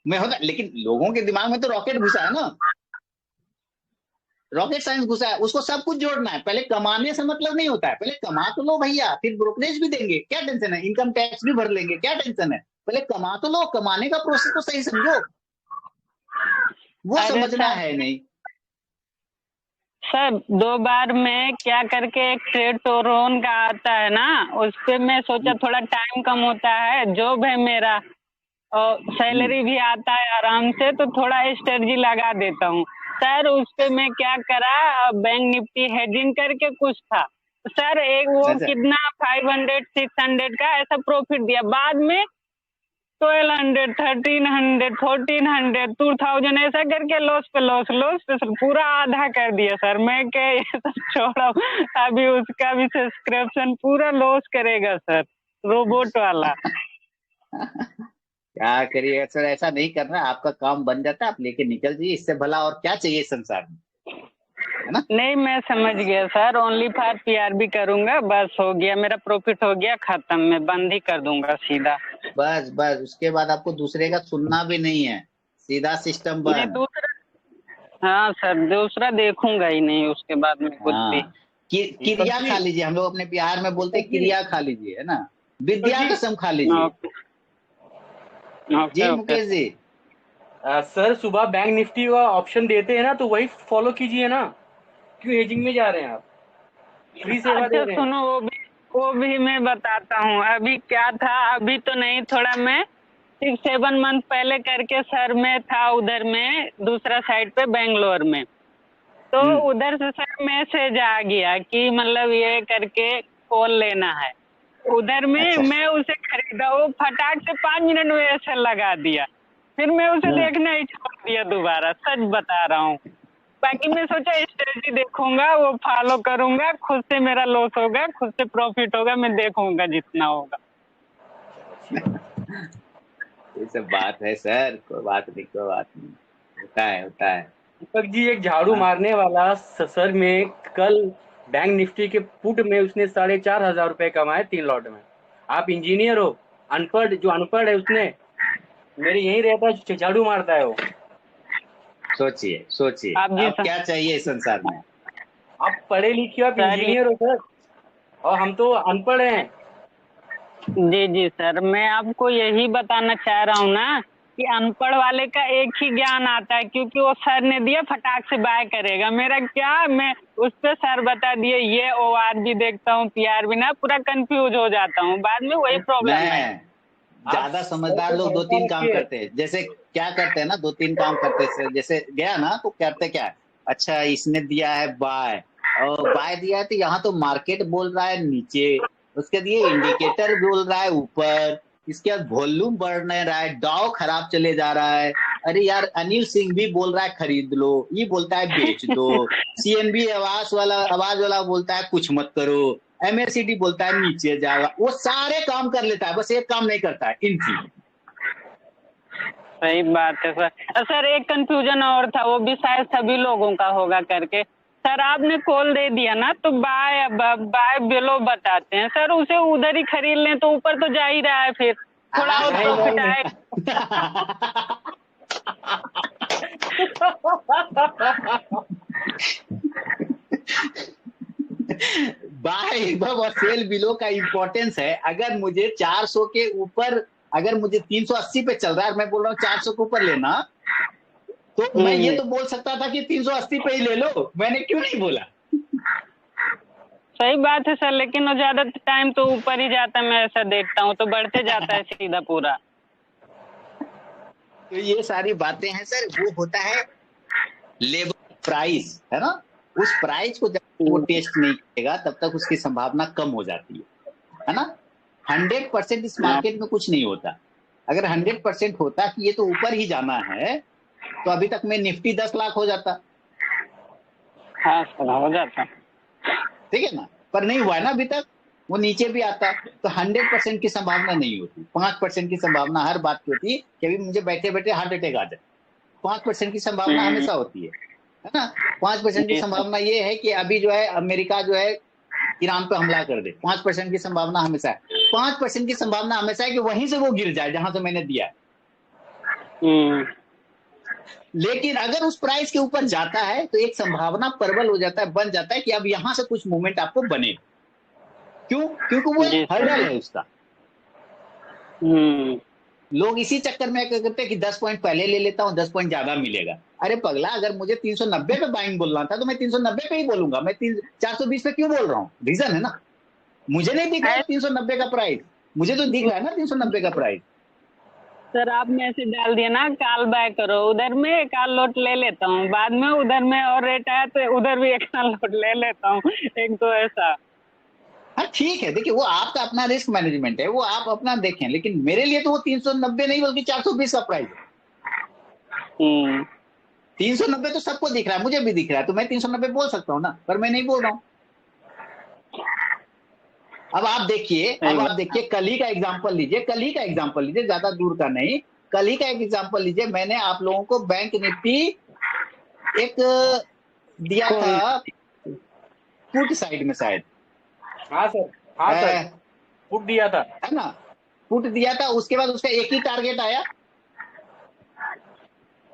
मैं होता, लेकिन लोगों के दिमाग में तो रॉकेट घुसा है ना, रॉकेट साइंस घुसा है, उसको सब कुछ जोड़ना है। पहले कमाने से मतलब नहीं होता है, पहले कमा तो लो भैया, फिर ब्रोकरेज भी देंगे, क्या टेंशन है? इनकम टैक्स भी भर लेंगे, क्या टेंशन है? पहले कमा तो लो, कमाने का प्रोसेस तो सही समझो, वो समझना है नहीं। सर 2 बार में क्या करके एक ट्रेड टोरोन का आता है ना, उस पे मैं सोचा थोड़ा टाइम कम होता है, जॉब है मेरा और सैलरी भी आता है आराम से, तो थोड़ा स्ट्रेटजी लगा देता हूँ सर। उस पे मैं क्या करा, बैंक निफ्टी हेजिंग करके कुछ था सर, एक वो कितना 500 600 का ऐसा प्रॉफिट दिया, बाद में 1200 1300 1400 2000 ऐसा करके लॉस पे पूरा आधा कर दिया सर। मैं क्या ये सब छोड़ो, अभी उसका भी सब्सक्रिप्शन पूरा लॉस करेगा सर, रोबोट वाला। क्या करिएगा सर, ऐसा नहीं करना, आपका काम बन जाता है, आप लेके निकल जाइए, इससे भला और क्या चाहिए संसार में, है ना? नहीं मैं समझ गया सर, ओनली फॉर पीआरबी करूंगा, बस हो गया मेरा, प्रॉफिट हो गया, खत्म, मैं बंद ही कर दूंगा सीधा। बस बस, उसके बाद आपको दूसरे का सुनना भी नहीं है, सीधा सिस्टम बंद। दूसरा, हाँ सर दूसरा देखूंगा ही नहीं उसके बाद में कुछ भी। क्रिया खा लीजिए, हम लोग अपने बिहार में बोलते हैं क्रिया खा लीजिए, है ना, विद्या कसम खा लीजिए। जी मुकेश जी। सर सुबह बैंक निफ्टी का ऑप्शन देते हैं ना, तो वही फॉलो कीजिए ना, क्यों हेजिंग में जा रहे हैं आप? फ्री सेवा दे रहे हैं। सुनो, वो भी मैं बताता हूँ। अभी क्या था, अभी तो नहीं, थोड़ा मैं 6-7 मंथ पहले करके सर में था उधर में दूसरा साइड पे बेंगलोर में, तो उधर से सर मैसेज आ गया कि मतलब ये करके कॉल लेना है उधर में। मैं उसे खरीदा, वो फटाक से 5 मिनट में ऐसे लगा दिया, फिर मैं उसे देखना ही छोड़ दिया दोबारा, सच बता रहा हूँ। बाकी मैं सोचा स्ट्रेटजी देखूंगा, वो फॉलो करूंगा, खुद से मेरा लॉस होगा, खुद से प्रॉफिट होगा, मैं देखूंगा जितना होगा। ये सब बात है सर, कोई बात नहीं, कोई बात नहीं, होता है। दीपक जी, एक झाड़ू मारने वाला सर में कल बैंक निफ्टी के पुट में उसने 4,500 रुपए कमाए 3 लॉट में। आप इंजीनियर हो, अनपढ़, जो अनपढ़ है उसने मेरे यही रहता है, झाड़ू मारता है वो। सोचिए अब क्या चाहिए संसार में? आप पढ़े लिखे, आप इंजीनियर हो सर, और हम तो अनपढ़ हैं। जी जी सर, मैं आपको यही बताना चाह रहा हूँ ना कि अनपढ़ वाले का एक ही ज्ञान आता है, क्योंकि वो सर ने दिया फटाक से बाय करेगा। मेरा क्या, मैं उस पे सर बता दिए, ये ओआर भी देखता हूँ, पीआर भी ना, पूरा कंफ्यूज हो जाता हूँ, बाद में वही प्रॉब्लम है। ज्यादा समझदार लोग 2-3 काम करते हैं, जैसे क्या करते हैं ना, 2-3 काम करते हैं। जैसे गया ना तो करते क्या है, अच्छा इसने दिया है बाय, और बाय दिया है तो यहाँ तो मार्केट बोल रहा है नीचे, उसके दिए इंडिकेटर बोल रहा है ऊपर, इसके बाद वॉल्यूम बढ़ नहीं रहा है, डाउ खराब चले जा रहा है, अरे यार अनिल सिंह भी बोल रहा है खरीद लो, ये बोलता है बेच दो, सीएनबी आवाज वाला बोलता है कुछ मत करो, MACD बोलता है नीचे जाएगा, वो सारे काम कर लेता है, बस एक काम नहीं करता है, इन चीज। सही बात है सर। सर एक कंफ्यूजन और था, वो भी शायद सभी लोगों का होगा करके। सर आपने कॉल दे दिया ना तो बाय बाय बिलो बताते हैं सर, उसे उधर ही खरीद लें तो ऊपर तो जा ही रहा है, फिर थोड़ा और प्रॉफिट आएगा। बाय और सेल बिलो का इंपॉर्टेंस है। अगर मुझे 400 के ऊपर, अगर मुझे 380 पे चल रहा है, मैं बोल रहा हूँ 400 के ऊपर लेना, तो मैं ये तो बोल सकता था कि 380 पे ही ले लो, मैंने क्यों नहीं बोला? सही बात है सर, लेकिन वो ज्यादा टाइम तो ऊपर ही जाता है, मैं ऐसा देखता हूँ, तो बढ़ते जाता है सीधा पूरा। तो ये सारी बातें हैं सर, वो होता है लेबर प्राइस, है ना? उस प्राइस को जब वो टेस्ट नहीं करेगा तब तक उसकी संभावना कम हो जाती है ना? 100% इस मार्केट में कुछ नहीं होता। अगर 100% होता कि ये तो ऊपर ही जाना है, तो अभी तक में निफ्टी 10 लाख हो जाता। हाँ सर हो जाता, ठीक है ना? पर नहीं हुआ ना अभी तक, वो नीचे भी आता। तो 100% की संभावना नहीं होती, 5% की संभावना हर बात की होती है कि अभी मुझे बैठे बैठे हार्ट अटैक आ जाए। 5% की संभावना हमेशा होती है ना? 5% की संभावना ये है कि अभी जो है अमेरिका जो है ईरान पे हमला कर दे, 5% की संभावना हमेशा है। 5% की संभावना हमेशा है कि वहीं से वो गिर जाए जहां से मैंने दिया। लेकिन अगर उस प्राइस के ऊपर जाता है तो एक संभावना प्रबल हो जाता है, बन जाता है कि अब यहां से कुछ मूवमेंट आपको बनेगा। क्यों? क्योंकि वो एक हर्डल है उसका। लोग इसी चक्कर में क्या करते हैं कि 10 पॉइंट पहले ले लेता हूं, 10 पॉइंट ज्यादा मिलेगा। अरे पगला, अगर मुझे 390 पे बाइंग बोलना था तो मैं 390 पे ही बोलूंगा, मैं 420 पे क्यों बोल रहा हूँ? रीजन है ना, मुझे नहीं दिख रहा है 390 का प्राइस, मुझे तो दिख रहा है ना 390 का प्राइस। सर आप मैसेज डाल दिया ना कॉल बैक करो, उधर में एक आध लोट ले लेता हूँ, बाद में उधर में और रेट आया तो उधर भी एक आध लोट ले लेता हूँ, एक तो ऐसा। हाँ ठीक है, देखिए वो आपका अपना रिस्क मैनेजमेंट है, वो आप अपना देखें, लेकिन मेरे लिए तो वो 390 नहीं बल्कि 420 का प्राइस है। 390 तो सबको दिख रहा है, मुझे भी दिख रहा है, तो मैं 390 बोल सकता हूँ ना, पर मैं नहीं बोल रहा हूँ। अब आप देखिए कल ही का एग्जांपल लीजिए, ज्यादा दूर का नहीं, कल ही का एक एग्जांपल लीजिए। मैंने आप लोगों को बैंक निफ्टी एक दिया था पुट साइड में शायद। हाँ सर पुट दिया था, है ना? पुट दिया था, उसके बाद उसका एक ही टारगेट आया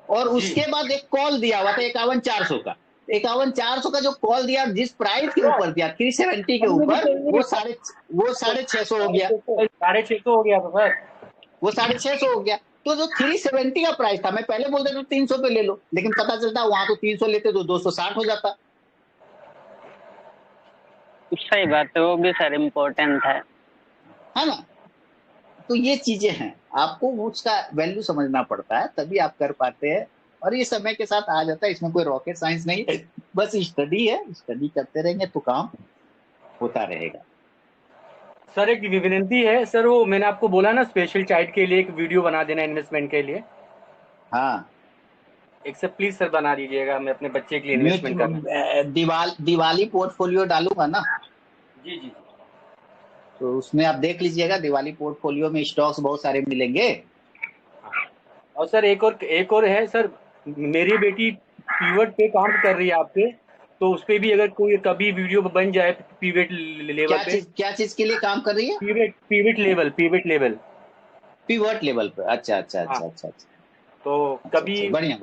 और उसके बाद एक कॉल दिया हुआ था 51,400 का। 51,400 का जो कॉल दिया, जिस प्राइस के ऊपर दिया 370 के ऊपर, वो 650 हो गया। 650 हो गया था सर, वो 650 हो गया। तो जो 370 का प्राइस था, मैं पहले बोलते तो 300 पे ले लो, लेकिन पता चलता वहां तो 300 लेते तो 260 हो जाता। सही बात है, वो भी सर इम्पोर्टेंट है ना? तो ये चीजें हैं, आपको उसका वैल्यू समझना पड़ता है, तभी आप कर पाते हैं, और ये समय के साथ आ जाता है, इसमें कोई रॉकेट साइंस नहीं है, बस स्टडी है, स्टडी करते रहेंगे तो काम होता रहेगा। सर एक विनती है सर, वो मैंने आपको बोला ना स्पेशल चाइट के लिए एक वीडियो बना देना इन्वेस्टमेंट के लिए। हाँ एक से प्लीज सर बना दीजिएगा, मैं अपने बच्चे के लिए इन्वेस्टमेंट करना। दिवाली पोर्टफोलियो डालूंगा ना। जी जी, तो उसमें आप देख लीजिएगा, दिवाली पोर्टफोलियो में स्टॉक्स बहुत सारे मिलेंगे। और सर एक और है सर, मेरी बेटी पीवट पे काम कर रही है आपके, तो उस पे भी अगर कोई कभी वीडियो बन जाए पीवट लेवल पे। क्या चीज के लिए काम कर रही है? पीवट लेवल पे। अच्छा। तो कभी बढ़िया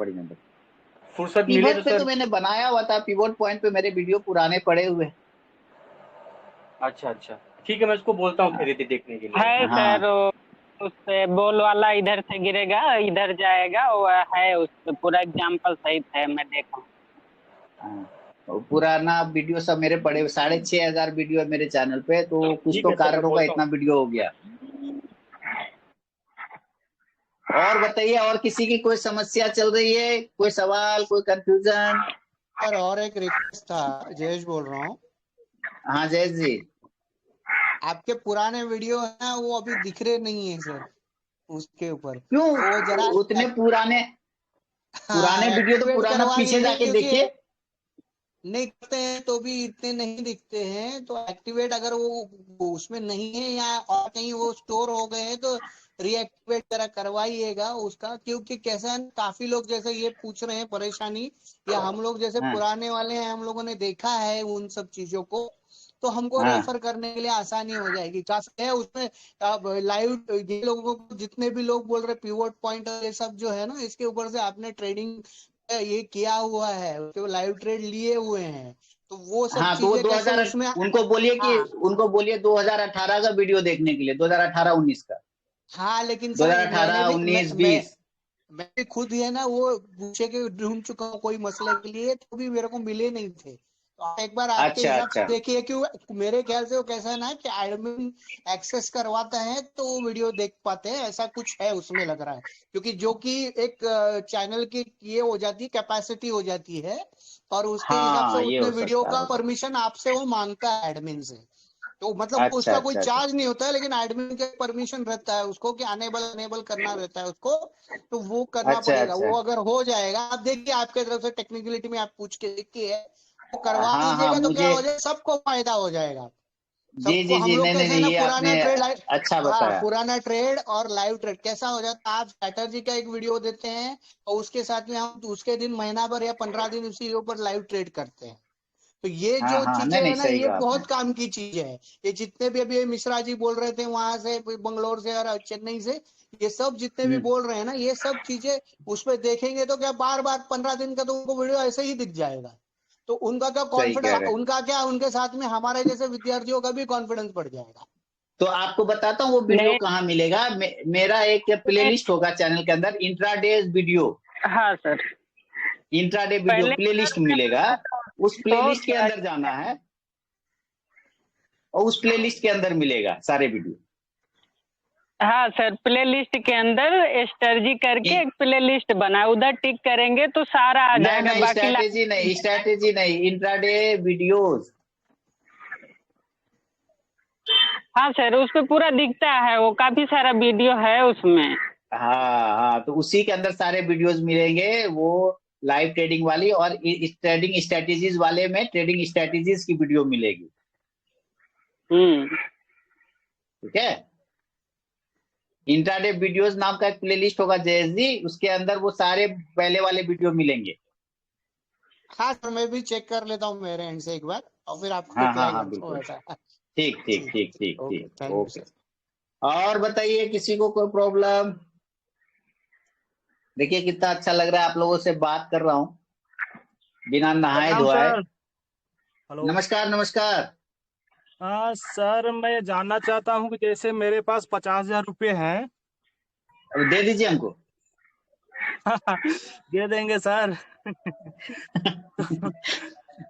फुर्सत मिले तो सर, तो मैंने बनाया हुआ था पिवट पॉइंट पे, मेरे वीडियो पुराने पड़े हुए। अच्छा ठीक है, मैं उसको बोलता हूँ फिर देखने के लिए। है सर, उससे बॉल वाला इधर से गिरेगा इधर जाएगा, वो है उस पे पूरा एग्जाम्पल सहित है, मैं देखा हूँ। पुराना वीडियो सब मेरे पड़े, 6,500 वीडियो है मेरे चैनल पे, तो कुछ तो कारण होगा इतना वीडियो हो गया। और बताइए, और किसी की कोई समस्या चल रही है, कोई सवाल, कोई कंफ्यूजन? सर और एक रिक्वेस्ट था, जयेश बोल रहा हूँ। हाँ जयेश जी, आपके पुराने वीडियो है ना, वो अभी दिख रहे नहीं है सर उसके ऊपर। क्यों? वो जरा उतने पुराने वीडियो तो पुराना पीछे जाके देखिए। नहीं करते हैं तो भी इतने नहीं दिखते हैं। तो एक्टिवेट अगर वो उसमें नहीं है या और कहीं वो स्टोर हो गए हैं तो रीएक्टिवेट जरा करवाइएगा उसका, क्योंकि कैसा है काफी लोग जैसे ये पूछ रहे हैं परेशानी, या हम लोग जैसे हाँ पुराने वाले हैं हम लोगों ने देखा है उन सब चीजों को, तो हमको हाँ रेफर करने के लिए आसानी हो जाएगी। काफी है उसमें अब लाइव ये लोगों को जितने भी लोग बोल रहे पिवट पॉइंट और ये सब जो है ना, इसके ऊपर से आपने ट्रेडिंग ये किया हुआ है, उसके लाइव ट्रेड लिए हुए हैं, तो वो सब हाँ। तो वो चीजें कैसे 2000 उसमें। उनको बोलिए कि हाँ उनको बोलिए 2018 का वीडियो देखने के लिए, 2018-19 का, हाँ, लेकिन सर मैंने 2018, भी 19, 20। मैं भी खुद है ना वो पूछे के ढूंढ चुका हूँ कोई मसले के लिए, तो भी मेरे को मिले नहीं थे। तो आप एक बार आपके अच्छा हिसाब से अच्छा। देखिए कि मेरे ख्याल से वो कैसा है ना कि एडमिन एक्सेस करवाता है तो वो वीडियो देख पाते हैं, ऐसा कुछ है उसमें लग रहा है। क्योंकि जो कि एक चैनल की ये हो जाती है कैपेसिटी हो जाती है, और उसके हिसाब से हाँ ये उतने हो वीडियो सकता है, का हो सकता परमिशन आपसे वो मांगता है एडमिन से। तो है। मतलब अच्छा उसका कोई अच्छा अच्छा। चार्ज नहीं होता है, लेकिन एडमिन के परमिशन रहता है उसको कि अनेबल अनेबल करना रहता है उसको, तो वो करना अच्छा पड़ेगा। अच्छा। वो अगर हो जाएगा, आप देखिए आपके तरफ से टेक्निकलिटी में आप पूछ के देखिए, वो करवा हाँ हाँ दीजिएगा तो क्या मुझे, हो जाएगा, सबको फायदा हो जाएगा। जी सबको जी हम जी, लोग नहीं नहीं कैसे है नहीं, ना ये पुराना आपने ट्रेड, अच्छा हाँ बताया। पुराना ट्रेड और लाइव ट्रेड कैसा हो जाता है, आप स्ट्रैटेजी का एक वीडियो देते हैं और उसके साथ में हम उसके दिन महीना भर या 15 दिन उसी के ऊपर लाइव ट्रेड करते हैं। तो ये हाँ जो हाँ, चीजें नहीं नहीं, है ना सही ये कहा आपने। बहुत काम की चीज है। ये जितने भी अभी मिश्रा जी बोल रहे थे वहां से बंगलोर से और चेन्नई से, ये सब जितने भी हम्म, बोल रहे हैं ना ये सब चीजें उसमें देखेंगे तो क्या बार बार 15 दिन का तो उनको वीडियो ऐसे ही दिख जाएगा। तो उनका क्या सही कह कॉन्फिडेंस, रहे हैं। उनका क्या उनके साथ में हमारे जैसे विद्यार्थियों का भी कॉन्फिडेंस बढ़ जाएगा। तो आपको बताता हूँ वो वीडियो नहीं कहाँ मिलेगा। मेरा एक नहीं, प्लेलिस्ट होगा चैनल के अंदर, इंट्राडे वीडियो, हाँ सर। इंट्राडे वीडियो पहले प्लेलिस्ट सर मिलेगा। उस तो प्लेलिस्ट के क्या, अंदर जाना है और उस प्लेलिस्ट के अंदर मिलेगा सारे वीडियो। हाँ सर, प्ले लिस्ट के अंदर स्ट्रेटजी करके इन- एक प्ले लिस्ट बना, उधर टिक करेंगे तो सारा आ नहीं जाएगा, नहीं, बाकी स्ट्रैटेजी नहीं, स्ट्रैटेजी नहीं, इंट्राडे वीडियोस। हाँ सर उस पे पूरा दिखता है, वो काफी सारा वीडियो है उसमें। हाँ हाँ, तो उसी के अंदर सारे वीडियोस मिलेंगे, वो लाइव ट्रेडिंग वाली और ट्रेडिंग स्ट्रेटेजीज वाले में ट्रेडिंग स्ट्रेटेजीज की वीडियो मिलेगी। ठीक है। इंट्राडे वीडियोस नाम का एक प्लेलिस्ट होगा जयेश जी, उसके अंदर वो सारे पहले वाले वीडियो मिलेंगे। हाँ सर मैं भी चेक कर लेता हूँ मेरे एंड से एक बार और फिर आपको हाँ हाँ रिप्लाई हाँ, करता हूँ बिल्कुल। ऐसा। ठीक ठीक ठीक ठीक ठीक, ठीक ओके, ठीक, थैंक यू ओके। सर। और बताइए किसी को कोई प्रॉब्लम? देखिए कितना अच्छा लग रहा है आप लोगों से बात कर रहा हूँ बिना नहाए प्रणाम धोआए। सर। हेलो। नमस्कार नमस्कार। हाँ सर, मैं जानना चाहता हूँ कि जैसे मेरे पास 50,000 रुपये हैं। अब दे दीजिए हमको। दे देंगे सर।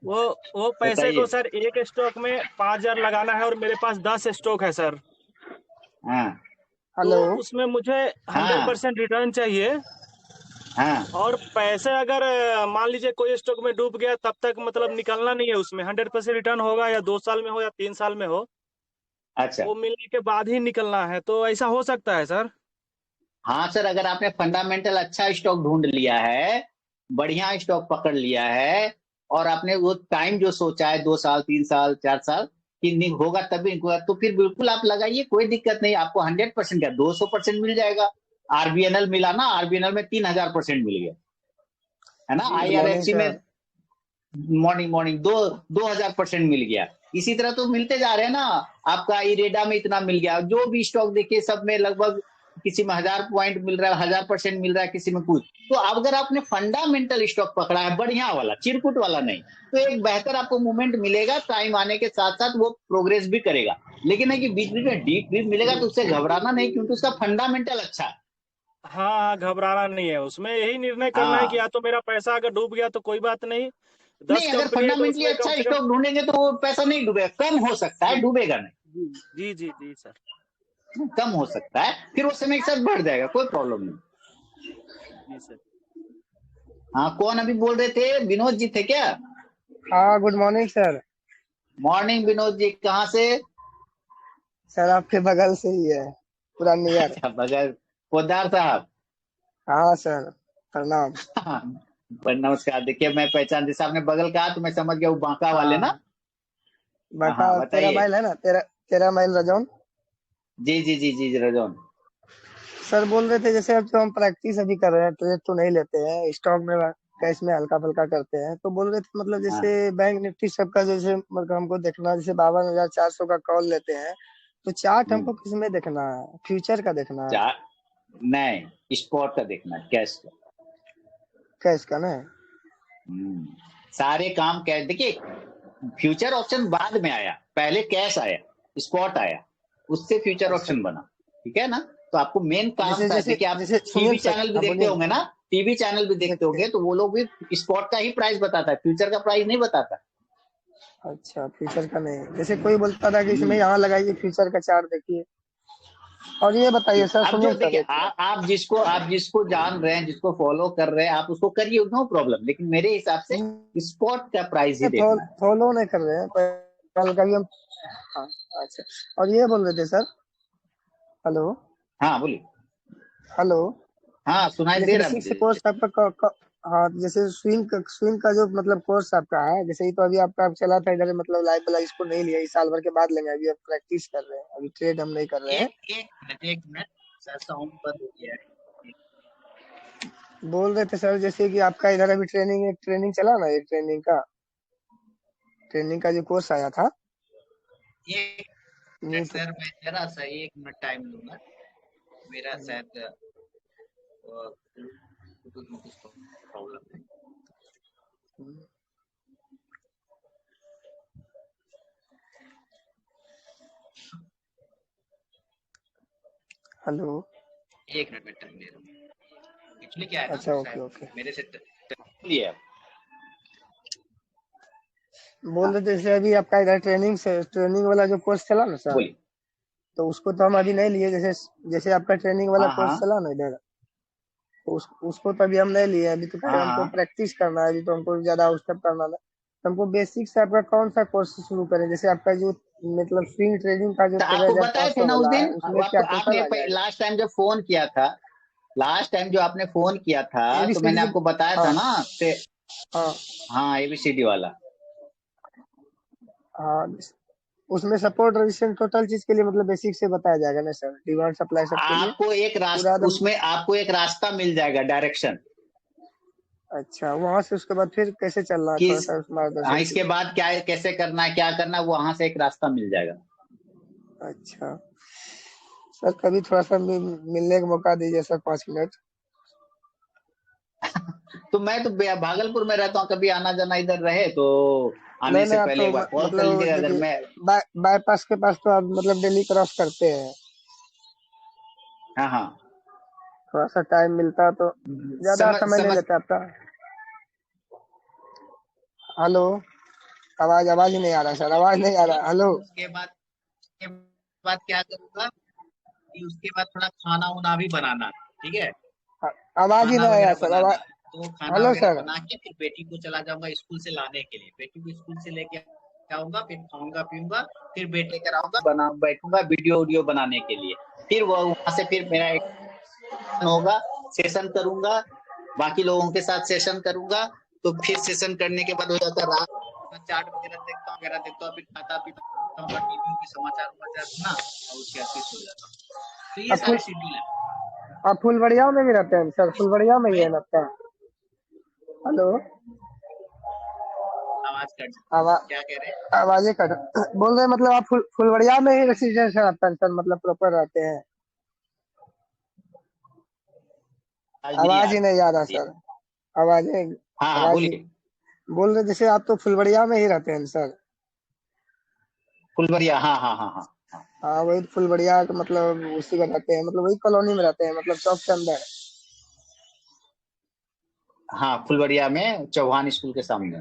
वो वो पैसे को बताइए। सर एक स्टॉक में 5,000 लगाना है और मेरे पास 10 स्टॉक है सर। हाँ तो हेलो। उसमें मुझे हाँ 100% रिटर्न चाहिए। हाँ। और पैसे अगर मान लीजिए कोई स्टॉक में डूब गया तब तक मतलब निकलना नहीं है, उसमें 100% रिटर्न होगा, या 2 साल में हो या 3 साल में हो, अच्छा। वो मिलने के बाद ही निकलना है। तो ऐसा हो सकता है सर? हाँ सर, अगर आपने फंडामेंटल अच्छा स्टॉक ढूंढ लिया है, बढ़िया स्टॉक पकड़ लिया है, और आपने वो टाइम जो सोचा है 2 साल 3 साल 4 साल कि नहीं होगा तभी होगा, तो फिर बिल्कुल आप लगाइए, कोई दिक्कत नहीं। आपको 100% क्या 200% मिल जाएगा। आरबीएनएल मिला ना, आरबीएनएल में 3000% मिल गया है ना। जी गुड जी मॉर्निंग आईआरएफसी में सर। मॉर्निंग मॉर्निंग 2000% मिल गया। इसी तरह तो मिलते जा रहे हैं ना। आपका इरेडा में इतना मिल गया, जो भी स्टॉक देखिए सब में लगभग, किसी में 1000 पॉइंट मिल रहा है, 1000% मिल रहा है, किसी में कुछ। तो अब अगर आपने फंडामेंटल स्टॉक पकड़ा है, बढ़िया वाला, चिरकुट वाला नहीं, तो एक बेहतर आपको मूवमेंट मिलेगा। टाइम आने के साथ साथ वो प्रोग्रेस भी करेगा। लेकिन है कि बीच बीच में डीप डीप मिलेगा तो उससे घबराना नहीं, क्योंकि उसका फंडामेंटल अच्छा है। हाँ हाँ, घबराना नहीं है उसमें, यही निर्णय करना है कि हाँ, या तो मेरा पैसा अगर डूब गया तो कोई बात नहीं, 10 नहीं अगर कंपनी है तो फंडामेंटली उसमें कम अच्छा से कम। स्टॉक ढूंढेंगे तो वो पैसा नहीं डूबेगा, कम हो सकता है, जी डूबेगा नहीं। जी जी जी जी सर। कम हो सकता है, फिर वो समय के साथ बढ़ जाएगा, कोई प्रॉब्लम नहीं। जी सर। हाँ, कौन अभी बोल रहे थे? विनोद जी थे क्या? हाँ good morning sir. Morning Vinod ji, कहाँ से? सर आपके बगल से ही है, पूरा नियर। अच्छा, बगैर पोदार साहब। हाँ सर प्रणाम। हाँ, नमस्कार। देखिए मैं पहचान, जैसे आपने बगल कहा तो मैं समझ गया, वो बांका वाले ना। हाँ हाँ बता, हाँ, तेरा बताइए। माइल है ना, तेरा माइल रजौन। जी जी जी जी रजौन। सर बोल रहे थे जैसे अब तो हम प्रैक्टिस अभी कर रहे हैं, ट्रेड तो नहीं लेते हैं, स्टॉक में कैश में हल्का फुल्का करते हैं, तो बोल रहे थे मतलब हाँ जैसे बैंक निफ्टी सबका जैसे मतलब हमको देखना, जैसे 52,400 का कॉल लेते हैं, तो चार्ट हमको किस में देखना है, फ्यूचर का देखना है, चार नहीं, स्पॉट का देखना है, कैश का। कैश का ना। सारे काम कैश। देखिए फ्यूचर ऑप्शन बाद में आया, पहले कैश आया, स्पॉट आया, उससे फ्यूचर अच्छा ऑप्शन बना। ठीक है ना। तो आपको मेन काम जैसे था, जैसे देखिए आप जैसे सुनिए टीवी तो सर, चैनल भी हाँ देखते बोलिए होंगे ना, टीवी चैनल भी ना, देखते देखते होंगे, हैं। तो वो लोग भी स्पॉट का ही प्राइस बताता है, फ्यूचर का प्राइस नहीं बताता। अच्छा फ्यूचर का नहीं, जैसे कोई बोलता था कि इसमें हम्म। यहाँ लगाइए फ्यूचर का चार्ट देखिए। और ये बताइए सर, अब सुनिए जो सर देखिए एक मिनट। आप जिसको जान रहे हैं, जिसको फॉलो कर रहे हैं, आप उसको करिए, नो प्रॉब्लम, लेकिन मेरे हिसाब से स्पॉट का प्राइस ही देखना है। फॉलो नहीं कर रहे हैं पर कल कभी हम। हाँ अच्छा। और ये बोल रहे थे सर, हेलो हाँ बोलिए। हेलो, हाँ सुनाई दे जैसे रहा है बेसिक से मुझे। कोर्स आपका हाँ जैसे स्विंग का जो मतलब कोर्स आपका है, जैसे ही तो अभी आपका चला था इधर, मतलब लाइव वाला इसको नहीं लिया, इस साल भर के बाद लेंगे, अभी आप प्रैक्टिस कर रहे हैं, अभी ट्रेड हम नहीं कर रहे हैं। एक मिनट सर, साउंड बंद हो गया है। बोल रहे थे सर जैसे कि आपका इधर अभी ट्रेनिंग चला ना, एक ट्रेनिंग का जो कोर्स आया था। एक मिनट सर, मैं जरा सा 1 मिनट टाइम लूंगा, मेरा शायद ब्लूटूथ में कुछ प्रॉब्लम है। हेलो 1 मिनट में टाइम ले रहा हूँ। एक्चुअली क्या है ना, अच्छा ओके शायद ओके। मेरे से लिए बोल रहे थे जैसे अभी आपका इधर ट्रेनिंग वाला जो कोर्स चला ना सर, बोलिए। तो उसको तो हम अभी नहीं लिए, जैसे जैसे आपका ट्रेनिंग वाला हाँ कोर्स हाँ चला ना इधर, तो उसको तो अभी हम नहीं लिए, अभी तो पहले हाँ हमको हाँ। प्रैक्टिस करना है, अभी तो हमको ज्यादा उस सब करना है, तो हमको बेसिक से आपका कौन सा कोर्स शुरू करें, जैसे आपका जो मतलब स्विंग ट्रेडिंग का जो तो आपको बताए थे 13,500 ना उस वाला है, दिन, उसमें क्या आपको टोटल आपने आ जाएगा, लास्ट टाइम जब फोन किया था, लास्ट टाइम जो आपने फोन किया था, तो मैंने ABCD। आपको बताया था हाँ ना हाँ हाँ एबीसीडी वाला। हाँ, उसमें सपोर्ट रेजिस्टेंस टोटल चीज के लिए मतलब बेसिक से बताया जाएगा ना सर, डिमांड सप्लाई सबके लिए आपको एक पूरा रास्ता, एकदम। उसमें आपको एक रास्ता मिल जाएगा, डायरेक्शन, अच्छा वहां से उसके बाद फिर कैसे चलना है, कि थोड़ा सा हाँ मार्गदर्शन इसके कीजिए। बाद क्या है, कैसे करना है, क्या करना है, वो वहां से एक रास्ता मिल जाएगा। अच्छा सर, कभी थोड़ा सा मिलने का मौका दीजिए सर, 5 मिनट। तो मैं तो भागलपुर में रहता हूँ, कभी आना जाना इधर रहे तो आने नहीं से नहीं, आप पहले तो एक बार कॉल कर मतलब लीजिएगा, अगर देखिए मैं। बाईपास के पास तो आप मतलब डेली क्रॉस करते हैं, हाँ हाँ। थोड़ा सा टाइम मिलता तो ज्यादा समझ समय नहीं समझ लेता आपका। हेलो, आवाज आवाज ही नहीं आ रहा सर, आवाज नहीं आ रहा, हेलो। उसके बाद क्या करूंगा कि उसके बाद थोड़ा खाना उना भी बनाना, ठीक है, आवाज ही खाना नहीं आया वगैरह सर, बनाना। आवाज। तो खाना हेलो वगैरह सर। बना के फिर बेटी को चला जाऊंगा स्कूल से लाने के लिए, बेटी को स्कूल से लेके आऊंगा, फिर खाऊंगा पीऊंगा, फिर बेटे कर आऊंगा, बना बैठूंगा वीडियो वीडियो बनाने के लिए। फिर वो वहां से फिर मेरा एक होगा, सेशन करूंगा, बाकी लोगों के साथ सेशन करूंगा। तो फिर सेशन करने के बाद हो जाता है रात में, चार्ट वगैरह देखता हूँ, फिर खाता पीता हूँ, टीवी की समाचार उमाचार सुना, और उसके बाद फिर सो जाता हूँ। तो ये आप सारे शेड्यूल है। फुलबड़िया में भी रहते हैं सर, फुलबड़िया में ही है ना आपका। हेलो, आवाज कट, आवाज क्या कह रहे हैं? आवाजें कट बोल रहे हैं, मतलब आप फुलबड़िया में ही रेसिडेंस रहता है सर, मतलब प्रॉपर रहते हैं। आज नहीं आ आवाज ही नहीं आ रहा रही है। सर, आवाजें हाँ हाँ आवाज ही बोलिए। बोल रहे जैसे आप तो फुलबड़िया में ही रहते हैं सर। फुलबरिया, हाँ हाँ हाँ हाँ हाँ। हाँ वही फुलबड़िया का मतलब उसी का रहते हैं, मतलब वही कॉलोनी में रहते हैं, मतलब चौक के अंदर। हाँ फुलबरिया में चौहान स्कूल के सामने।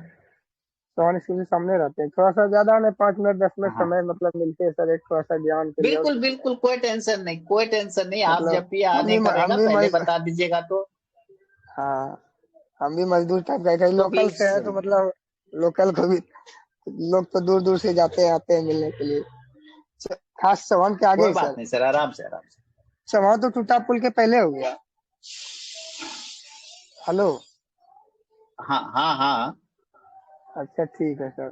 चौहान स्कूल के सामने रहते हैं, थोड़ा सा ज्यादा नहीं, 5 मिनट 10 मिनट हाँ समय मतलब मिलते हैं सर, एक थोड़ा सा ज्ञान के लिए, और बिल्कुल कुछ नहीं। बिल्कुल, कोई टेंशन नहीं, कोई टेंशन नहीं, आप मतलब जब भी हम आने भी का हम रहेगा भी पहले मज, बता दीजिएगा तो। हाँ हम भी मजदूर टाइप का तो लोकल से है, तो मतलब लोकल को भी लोग तो दूर दूर से जाते हैं आते हैं मिलने के लिए। खास चौहान के आगे कोई ही बात सर, नहीं सर, आराम से आराम से। चौहान तो टूटा पुल के पहले हो गया। हेलो, हाँ हाँ हाँ, अच्छा ठीक है सर,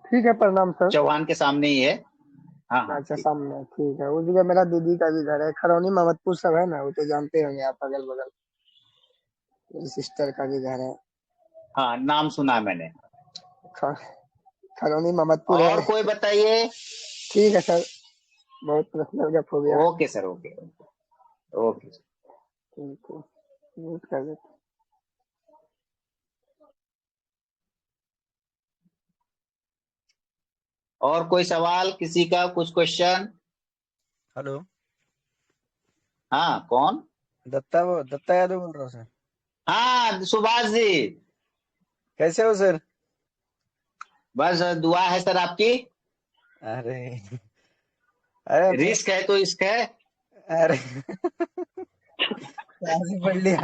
ठीक है, प्रणाम सर। चौहान के सामने ही है। हाँ हाँ अच्छा ठीक। सामने, ठीक है। उस जगह मेरा दीदी का भी घर है, खरौनी मोहम्मदपुर सब है ना, वो तो जानते होंगे आप, अगल बगल मेरी सिस्टर का भी घर है। हाँ, नाम सुना है मैंने। ख- खरौनी मोहम्मदपुर और है। कोई बताइए। ठीक है सर, बहुत पर्सनल गप हो गया। Okay sir, okay okay. ठीक है, म्यूट कर देते। और कोई सवाल किसी का, कुछ क्वेश्चन? हेलो, हाँ, कौन? दत्ता यादव बोल रहा हूँ सर। हाँ, सुभाष जी। कैसे हो सर? बस दुआ है सर आपकी। अरे अरे रिस्क है तो इश्क है। अरे कैसे पढ़ लिया?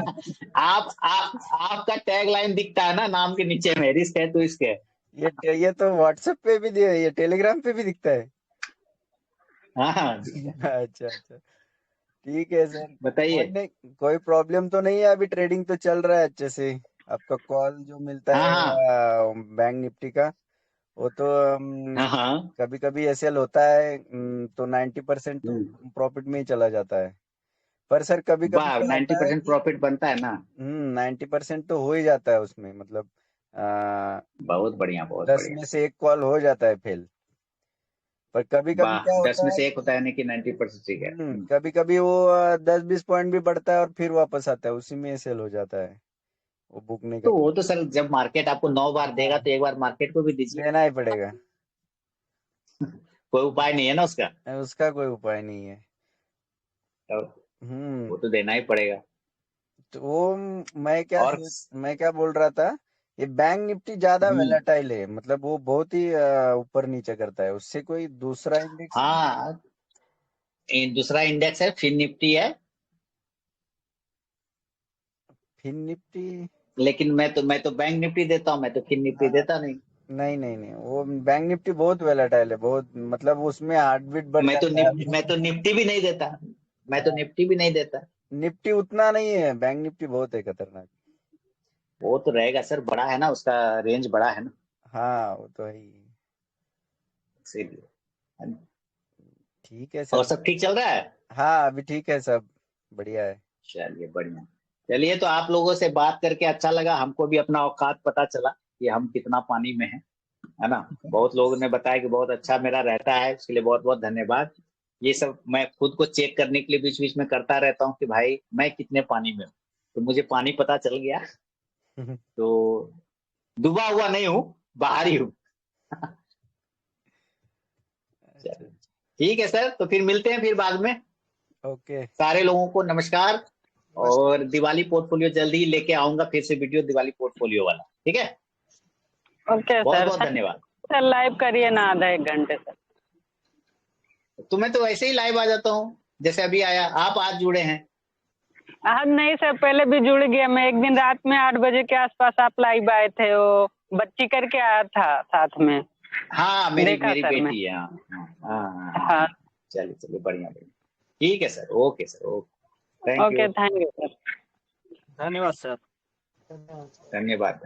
आपका टैग लाइन दिखता है ना नाम के नीचे में, रिस्क है तो इश्क है। ये तो व्हाट्सएप पे भी दिया, ये टेलीग्राम पे भी दिखता है। हाँ, अच्छा अच्छा, ठीक है सर। बताइए। कोई नहीं, कोई प्रॉब्लम तो नहीं है, अभी ट्रेडिंग तो चल रहा है अच्छे से। आपका कॉल जो मिलता हाँ है हाँ बैंक निफ्टी का, वो तो हाँ हाँ। कभी कभी एसएल होता है, तो 90% तो प्रॉफिट में ही चला जाता है। पर सर कभी कभी वाह, क्या होता है 90% कि प्रॉफिट बनता है ना। 90% तो हो ही जाता है उसमें, मतलब आ, बहुत बढ़िया, बहुत 10 बढ़िया। में से एक कॉल हो जाता है फेल। पर कभी कभी वाह, क्या 10 होता में है से एक कि होता है, यानी कि 90% ठीक है। कभी कभी वो 10-20 पॉइंट भी बढ़ता है और फिर वापस आता है, उसी में सेल हो जाता है, वो बुक नहीं तो कर वो तो सर, जब मार्केट आपको 9 बार पाता। देगा हाँ, तो एक बार मार्केट को भी दीजिए। देना ही पड़ेगा, कोई उपाय नहीं है ना उसका। उसका कोई उपाय नहीं है। तो हम्म वो तो देना ही पड़ेगा। तो वो और मैं क्या बोल रहा था, ये बैंक निफ्टी ज्यादा हम्म, वेलाटाइल है, मतलब वो बहुत ही ऊपर नीचे करता है, उससे कोई दूसरा इंडेक्स है? हाँ, दूसरा इंडेक्स है, फिन निफ्टी है। फिन निफ्टी? लेकिन मैं तो बैंक निफ्टी देता हूँ, मैं तो फिन निफ्टी हाँ, देता नहीं। नहीं नहीं नहीं, वो बैंक निफ्टी बहुत वेलाटाइल है, बहुत, मतलब उसमें हार्ट बीट बढ़ जाता है। मैं तो निफ्टी भी नहीं देता। मैं तो निफ्टी भी नहीं देता। निफ्टी उतना नहीं है, बैंक निफ्टी बहुत है खतरनाक। वो तो रहेगा सर, बड़ा है ना, उसका रेंज बड़ा है ना, हाँ वो तो है ही। इसीलिए। ठीक है और सर। सब ठीक चल रहा है? हाँ अभी ठीक है, सब बढ़िया है। चलिए, बढ़िया। चलिए, तो आप लोगों से बात करके अच्छा लगा, हमको भी अपना औकात पता चला कि हम कितना पानी में हैं, है ना। बहुत लोगों ने बताया कि बहुत अच्छा मेरा रहता है, उसके लिए बहुत बहुत धन्यवाद। ये सब मैं खुद को चेक करने के लिए बीच बीच में करता रहता हूँ कि भाई मैं कितने पानी में हूँ, तो मुझे पानी पता चल गया। तो डूबा हुआ नहीं हूँ, बाहर ही हूँ। अच्छा, ठीक है सर, तो फिर मिलते हैं फिर बाद में। ओके। सारे लोगों को नमस्कार। नमस्ते। और दिवाली पोर्टफोलियो जल्दी ही लेके आऊंगा, फिर से वीडियो दिवाली पोर्टफोलियो वाला, ठीक है। ओके बहुत सर। बहुत धन्यवाद। सर लाइव करिए ना आधा एक घंटे सर। तुम्हें तो वैसे ही लाइव आ जाता हूँ, जैसे अभी आया, आप आज जुड़े हैं। आज नहीं सर, पहले भी जुड़ गया मैं, एक दिन रात में 8 बजे के आसपास आप लाइव आए थे, वो बच्ची करके आया था साथ में, हाँ, मेरी देखा मेरी सर मैं। बेटी है। हाँ हाँ हाँ हाँ हाँ। हाँ चलिए चलिए, बढ़िया बढ़िया। ठीक है sir, okay sir, okay, thank okay, you. Thank you sir. धन्यवाद सर। धन्यवाद।